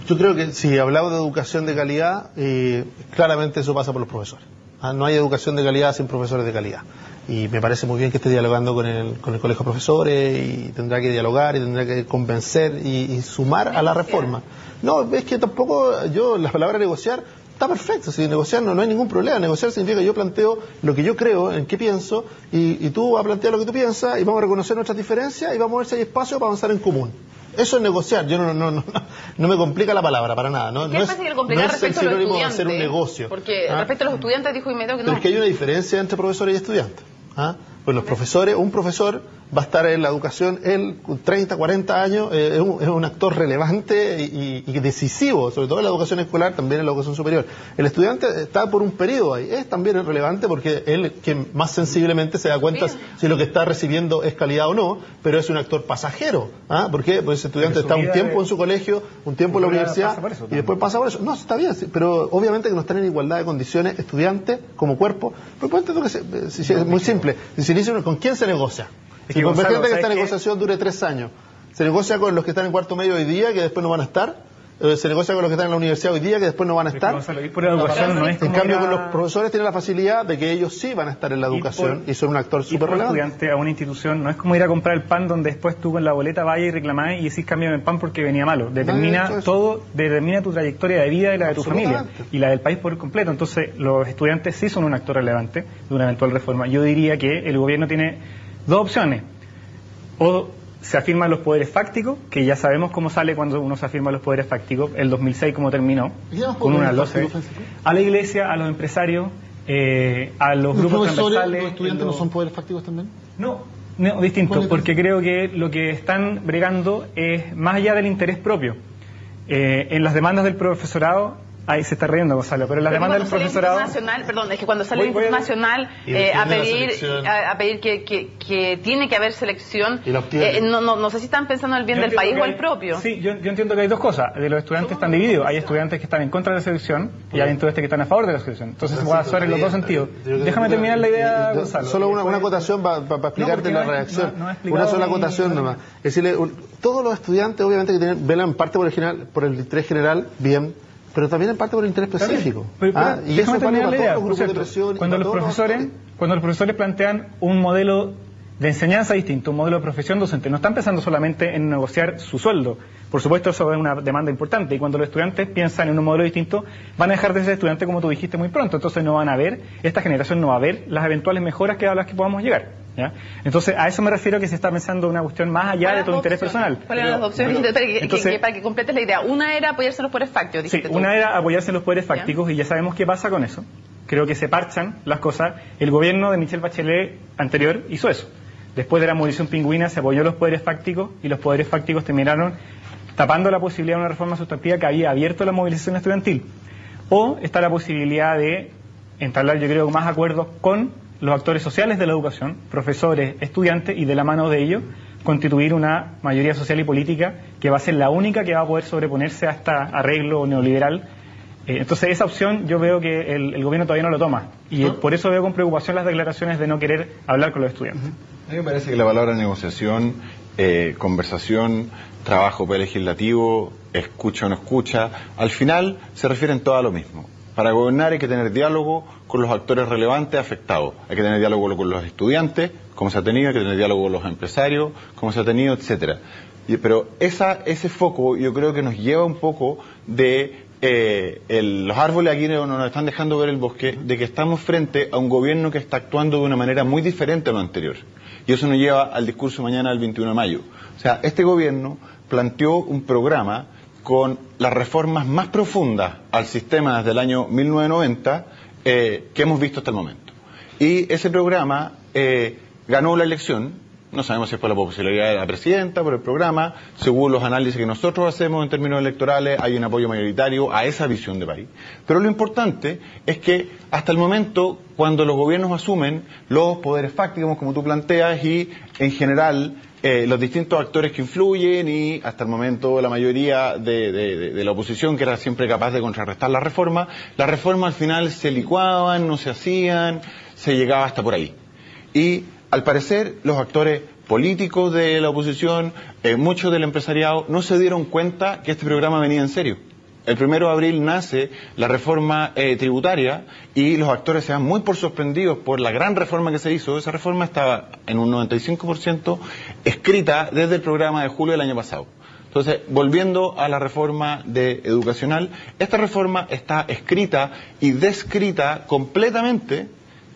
Yo creo que si hablamos de educación de calidad, claramente eso pasa por los profesores. No hay educación de calidad sin profesores de calidad. Y me parece muy bien que esté dialogando con el colegio de profesores, y tendrá que dialogar y tendrá que convencer y sumar a la reforma. No, es que tampoco la palabra negociar está perfecto. Si negociar no hay ningún problema. Negociar significa que yo planteo lo que yo creo, en qué pienso, y tú vas a plantear lo que tú piensas, y vamos a reconocer nuestras diferencias y vamos a ver si hay espacio para avanzar en común. Eso es negociar. Yo no me complica la palabra para nada. No es el sinónimo de hacer un negocio. Porque respecto a los estudiantes dijo inmediato que no. Pero es que hay una diferencia entre profesores y estudiantes. Pues los profesores, un profesor va a estar en la educación, él con 30, 40 años, es un actor relevante y decisivo, sobre todo en la educación escolar, también en la educación superior. El estudiante está por un periodo ahí, es también relevante porque él quien más sensiblemente se da cuenta si lo que está recibiendo es calidad o no, pero es un actor pasajero. ¿Por qué? Pues ese estudiante está un tiempo en su colegio, un tiempo en la universidad y después pasa por eso. No, está bien, pero obviamente que no están en igualdad de condiciones estudiantes como cuerpo. Pero es muy simple, ¿con quién se negocia? Si con gente que está en negociación dure 3 años, ¿se negocia con los que están en cuarto medio hoy día, que después no van a estar? ¿Se negocia con los que están en la universidad hoy día, que después no van a estar? En cambio, con los profesores tienen la facilidad de que ellos sí van a estar en la educación y son un actor súper relevante. Estudiante a una institución no es como ir a comprar el pan donde después tú con la boleta vayas y reclamás y decís cámbiame el pan porque venía malo. Determina tu trayectoria de vida y la de tu familia y la del país por completo. Entonces, los estudiantes sí son un actor relevante de una eventual reforma. Yo diría que el gobierno tiene dos opciones: o se afirman los poderes fácticos, que ya sabemos cómo sale cuando uno se afirma los poderes fácticos, el 2006 como terminó, con una losa a la iglesia, a los empresarios, a los grupos transversales. ¿Los estudiantes no son poderes fácticos también? No, distinto, porque creo que lo que están bregando es más allá del interés propio. En las demandas del profesorado, ahí se está riendo Gonzalo, pero la demanda del profesorado... Perdón, es que cuando sale el Instituto Nacional a pedir que tiene que haber selección, no sé si están pensando en el bien del país o el propio. Sí, yo entiendo que hay dos cosas. De los estudiantes están divididos. Hay estudiantes que están en contra de la selección y hay estudiantes que están a favor de la selección. Entonces se puede hacer en los dos sentidos. Déjame terminar la idea, Gonzalo. Solo una acotación para explicarte la reacción. Una sola acotación nomás. Es decir, todos los estudiantes obviamente que velan parte por el interés general, bien, pero también en parte por el interés específico. Y eso vale para todos los grupos de presión. Cuando los profesores plantean un modelo de enseñanza distinto, un modelo de profesión docente, no están pensando solamente en negociar su sueldo. Por supuesto, eso es una demanda importante. Y cuando los estudiantes piensan en un modelo distinto, van a dejar de ser estudiantes, como tú dijiste, muy pronto. Entonces no van a ver, esta generación no va a ver las eventuales mejoras a las que podamos llegar. ¿Ya? Entonces, a eso me refiero, que se está pensando una cuestión más allá de tu interés personal. ¿Cuáles eran las opciones? Para que completes la idea. Una era apoyarse en los poderes fácticos. Sí, una era apoyarse en los poderes fácticos, y ya sabemos qué pasa con eso. Creo que se parchan las cosas. El gobierno de Michelle Bachelet anterior hizo eso. Después de la movilización pingüina se apoyó los poderes fácticos, y los poderes fácticos terminaron tapando la posibilidad de una reforma sustantiva que había abierto la movilización estudiantil. O está la posibilidad de entablar, yo creo, más acuerdos con los actores sociales de la educación, profesores, estudiantes, y de la mano de ellos constituir una mayoría social y política que va a ser la única que va a poder sobreponerse a este arreglo neoliberal. Entonces esa opción yo veo que el gobierno todavía no lo toma, y por eso veo con preocupación las declaraciones de no querer hablar con los estudiantes. A mí me parece que la palabra negociación, conversación, trabajo prelegislativo, escucha o no escucha, al final se refieren todo a lo mismo. Para gobernar hay que tener diálogo con los actores relevantes afectados. Hay que tener diálogo con los estudiantes, como se ha tenido, hay que tener diálogo con los empresarios, como se ha tenido, etcétera. Pero ese foco yo creo que nos lleva un poco de los árboles aquí nos están dejando ver el bosque, de que estamos frente a un gobierno que está actuando de una manera muy diferente a lo anterior. Y eso nos lleva al discurso mañana del 21 de mayo. O sea, este gobierno planteó un programa con las reformas más profundas al sistema desde el año 1990 que hemos visto hasta el momento. Y ese programa ganó la elección. No sabemos si es por la popularidad de la presidenta, por el programa. Según los análisis que nosotros hacemos en términos electorales, hay un apoyo mayoritario a esa visión de país. Pero lo importante es que hasta el momento, cuando los gobiernos asumen los poderes fácticos, como tú planteas, y en general los distintos actores que influyen, y hasta el momento la mayoría de la oposición, que era siempre capaz de contrarrestar las reformas al final se licuaban, no se hacían, se llegaba hasta por ahí. Y al parecer, los actores políticos de la oposición, muchos del empresariado, no se dieron cuenta que este programa venía en serio. El 1 de abril nace la reforma tributaria y los actores se dan muy por sorprendidos por la gran reforma que se hizo. Esa reforma estaba en un 95% escrita desde el programa de julio del año pasado. Entonces, volviendo a la reforma educacional, esta reforma está escrita y descrita completamente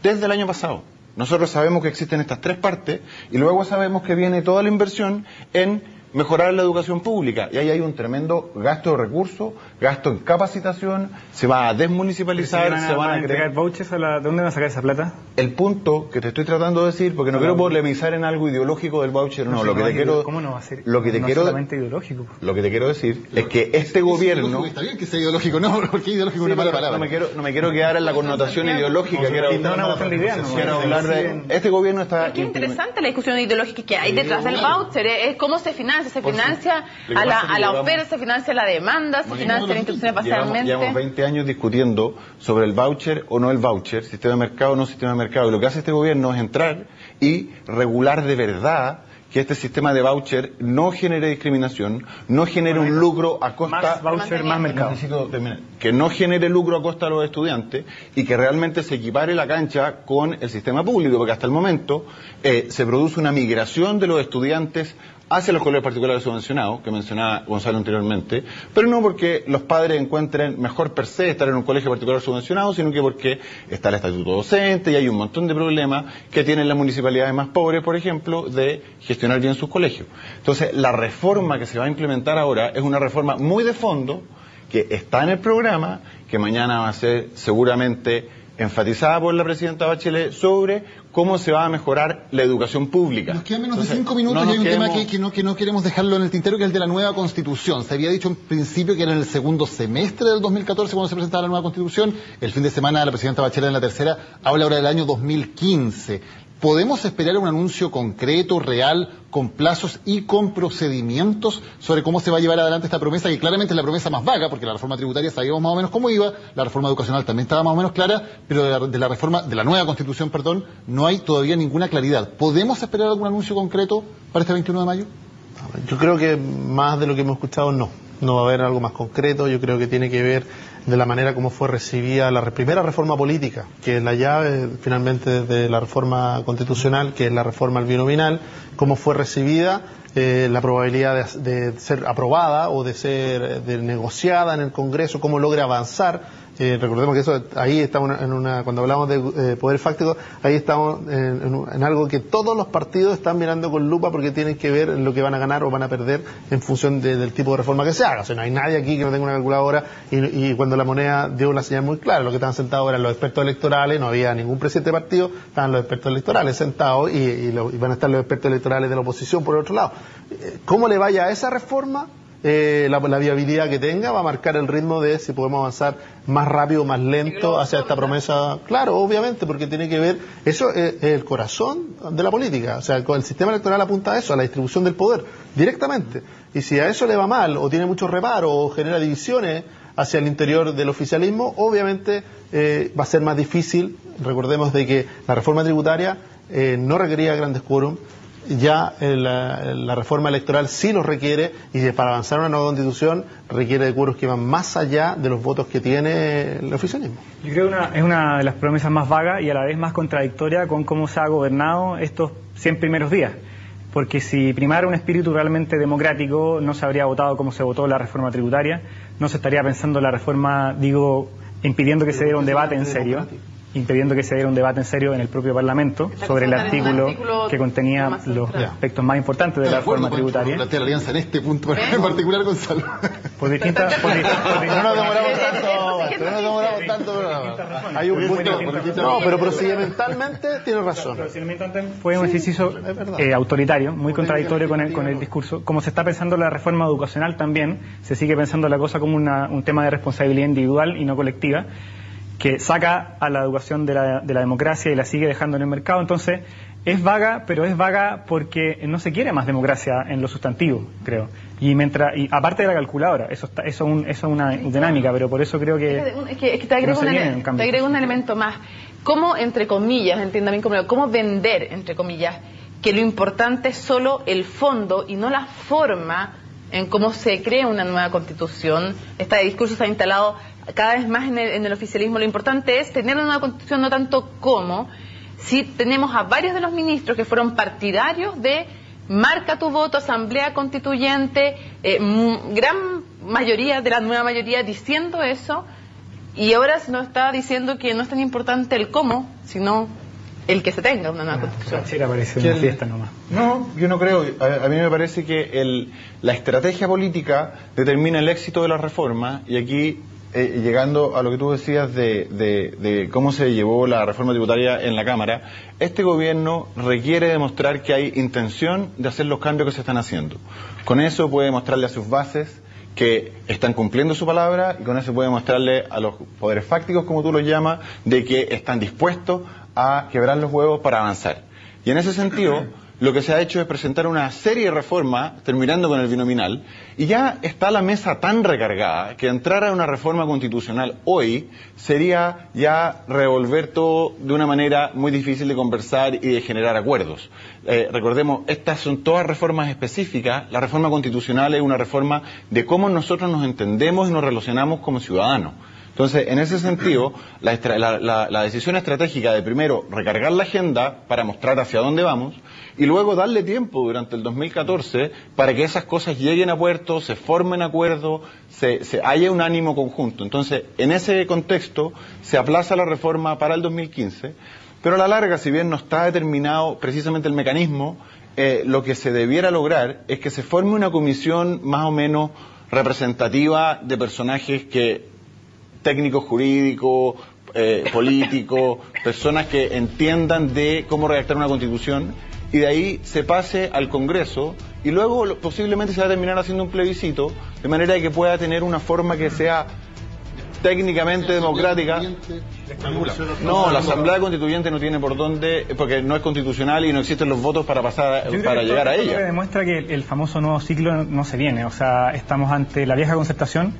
desde el año pasado. Nosotros sabemos que existen estas tres partes y luego sabemos que viene toda la inversión en mejorar la educación pública. Y ahí hay un tremendo gasto de recursos, gasto en capacitación, se va a desmunicipalizar, se van a entregar vouchers. ¿De dónde van a sacar esa plata? El punto que te estoy tratando de decir, porque no quiero polemizar en algo ideológico del voucher, no, lo que te quiero... ¿Cómo no va a ser? Lo que te no quiero, solamente ideológico. Lo que te quiero decir es que este gobierno... Está bien que sea ideológico, no, porque ideológico es una mala palabra. No me quiero quedar en la connotación ideológica. Quiero hablar de... Este gobierno está... Qué interesante la discusión ideológica que hay detrás del voucher. Es cómo se financia. Se financia a la oferta, se financia la demanda, se financia la institución parcialmente. Llevamos 20 años discutiendo sobre el voucher o no el voucher, sistema de mercado o no sistema de mercado. Y lo que hace este gobierno es entrar y regular de verdad que este sistema de voucher no genere discriminación, no genere un lucro a costa... Más voucher, más mercado. Que no genere lucro a costa de los estudiantes y que realmente se equipare la cancha con el sistema público, porque hasta el momento se produce una migración de los estudiantes hacia los colegios particulares subvencionados, que mencionaba Gonzalo anteriormente, pero no porque los padres encuentren mejor per se estar en un colegio particular subvencionado, sino que porque está el estatuto docente y hay un montón de problemas que tienen las municipalidades más pobres, por ejemplo, de gestionar bien sus colegios. Entonces, la reforma que se va a implementar ahora es una reforma muy de fondo, que está en el programa, que mañana va a ser seguramente enfatizada por la presidenta Bachelet sobre cómo se va a mejorar la educación pública. Nos quedan menos de 5 minutos y hay un tema que no queremos dejarlo en el tintero, que es el de la nueva Constitución. Se había dicho en principio que era en el segundo semestre del 2014 cuando se presentaba la nueva Constitución. El fin de semana la presidenta Bachelet en la tercera habla ahora del año 2015. ¿Podemos esperar un anuncio concreto, real, con plazos y con procedimientos sobre cómo se va a llevar adelante esta promesa, que claramente es la promesa más vaga, porque la reforma tributaria sabíamos más o menos cómo iba, la reforma educacional también estaba más o menos clara, pero de la nueva Constitución, no hay todavía ninguna claridad? ¿Podemos esperar algún anuncio concreto para este 21 de mayo? Yo creo que más de lo que hemos escuchado no va a haber algo más concreto. Yo creo que tiene que ver de la manera como fue recibida la primera reforma política, que es la llave finalmente de la reforma constitucional, que es la reforma al binominal, cómo fue recibida, la probabilidad de ser aprobada o de ser negociada en el Congreso, cómo logra avanzar. Recordemos que eso, ahí estamos cuando hablamos de poder fáctico, ahí estamos en algo que todos los partidos están mirando con lupa, porque tienen que ver lo que van a ganar o van a perder en función del tipo de reforma que se haga. O sea, no hay nadie aquí que no tenga una calculadora, y cuando la moneda dio una señal muy clara, los que estaban sentados eran los expertos electorales, no había ningún presidente de partido, estaban los expertos electorales sentados y van a estar los expertos electorales de la oposición por el otro lado. ¿Cómo le vaya a esa reforma? La viabilidad que tenga va a marcar el ritmo de si podemos avanzar más rápido o más lento hacia esta promesa. Claro, obviamente, porque tiene que ver, eso es el corazón de la política. O sea, el sistema electoral apunta a eso, a la distribución del poder, directamente. Y si a eso le va mal, o tiene muchos reparos, o genera divisiones hacia el interior del oficialismo, obviamente va a ser más difícil. Recordemos de que la reforma tributaria no requería grandes quórum. ya la reforma electoral sí los requiere, y para avanzar una nueva constitución requiere de quórums que van más allá de los votos que tiene el oficialismo. Yo creo que es una de las promesas más vagas y a la vez más contradictoria con cómo se ha gobernado estos 100 primeros días. Porque si primara un espíritu realmente democrático, no se habría votado como se votó la reforma tributaria, no se estaría pensando la reforma, impidiendo que se diera un debate en serio. Impidiendo que se diera un debate en serio en el propio Parlamento sobre el artículo que contenía los aspectos más importantes de la reforma tributaria. La alianza en este punto en particular, Gonzalo. Por distintas no nos demoramos tanto, hay un punto. No, pero procedimentalmente tiene razón. Procedimentalmente fue un ejercicio autoritario, muy contradictorio con el discurso. Como se está pensando la reforma educacional también, se sigue pensando la cosa como un tema de responsabilidad individual y no colectiva, que saca a la educación de la democracia y la sigue dejando en el mercado. Entonces es vaga, pero es vaga porque no se quiere más democracia en lo sustantivo, creo. Y aparte de la calculadora, eso es una dinámica, pero por eso creo que es que te agrego un elemento más. ¿Cómo, entre comillas, entiéndame conmigo, cómo vender, entre comillas, que lo importante es solo el fondo y no la forma en cómo se crea una nueva constitución? Este discurso se ha instalado cada vez más en el oficialismo. Lo importante es tener una nueva constitución, no tanto como. Si tenemos a varios de los ministros que fueron partidarios de marca tu voto, asamblea constituyente, gran mayoría de la nueva mayoría diciendo eso, y ahora se nos está diciendo que no es tan importante el cómo, sino el que se tenga una nueva constitución. Sí, parece una fiesta nomás. No, yo no creo. A mí me parece que la estrategia política determina el éxito de la reforma, y aquí llegando a lo que tú decías de cómo se llevó la reforma tributaria en la Cámara, este gobierno requiere demostrar que hay intención de hacer los cambios que se están haciendo. Con eso puede mostrarle a sus bases que están cumpliendo su palabra, y con eso puede mostrarle a los poderes fácticos, como tú los llamas, de que están dispuestos a quebrar los huevos para avanzar. Y en ese sentido, lo que se ha hecho es presentar una serie de reformas, terminando con el binominal, y ya está la mesa tan recargada que entrar a una reforma constitucional hoy sería ya revolver todo de una manera muy difícil de conversar y de generar acuerdos. Recordemos, estas son todas reformas específicas. La reforma constitucional es una reforma de cómo nosotros nos entendemos y nos relacionamos como ciudadanos. Entonces, en ese sentido, la decisión estratégica de primero recargar la agenda para mostrar hacia dónde vamos, y luego darle tiempo durante el 2014 para que esas cosas lleguen a puerto, se formen acuerdos, haya un ánimo conjunto. Entonces, en ese contexto, se aplaza la reforma para el 2015, pero a la larga, si bien no está determinado precisamente el mecanismo, lo que se debiera lograr es que se forme una comisión más o menos representativa de personajes técnicos jurídicos, políticos, personas que entiendan de cómo redactar una constitución, y de ahí se pase al Congreso, y luego posiblemente se va a terminar haciendo un plebiscito, de manera que pueda tener una forma que sea técnicamente democrática. No, la Asamblea Constituyente no tiene por dónde, porque no es constitucional y no existen los votos para llegar a ella. Lo que demuestra que el famoso nuevo ciclo no se viene. O sea, estamos ante la vieja concertación,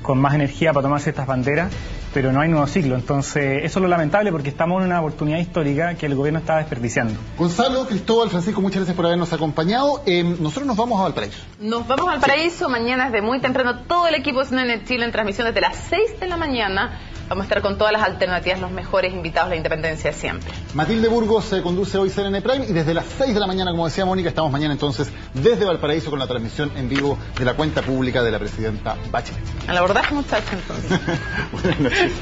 con más energía para tomar ciertas banderas, pero no hay nuevo ciclo. Entonces, eso es lo lamentable, porque estamos en una oportunidad histórica que el gobierno está desperdiciando. Gonzalo, Cristóbal, Francisco, muchas gracias por habernos acompañado. Nosotros nos vamos a Valparaíso. Nos vamos a Valparaíso, mañana desde muy temprano, todo el equipo de CNN Chile en transmisión desde las 6 de la mañana. Vamos a estar con todas las alternativas, los mejores invitados, la independencia siempre. Matilde Burgos conduce hoy CNN Prime, y desde las 6 de la mañana, como decía Mónica, estamos mañana entonces desde Valparaíso con la transmisión en vivo de la cuenta pública de la presidenta Bachelet. Al abordaje, muchachos, entonces. Buenas noches.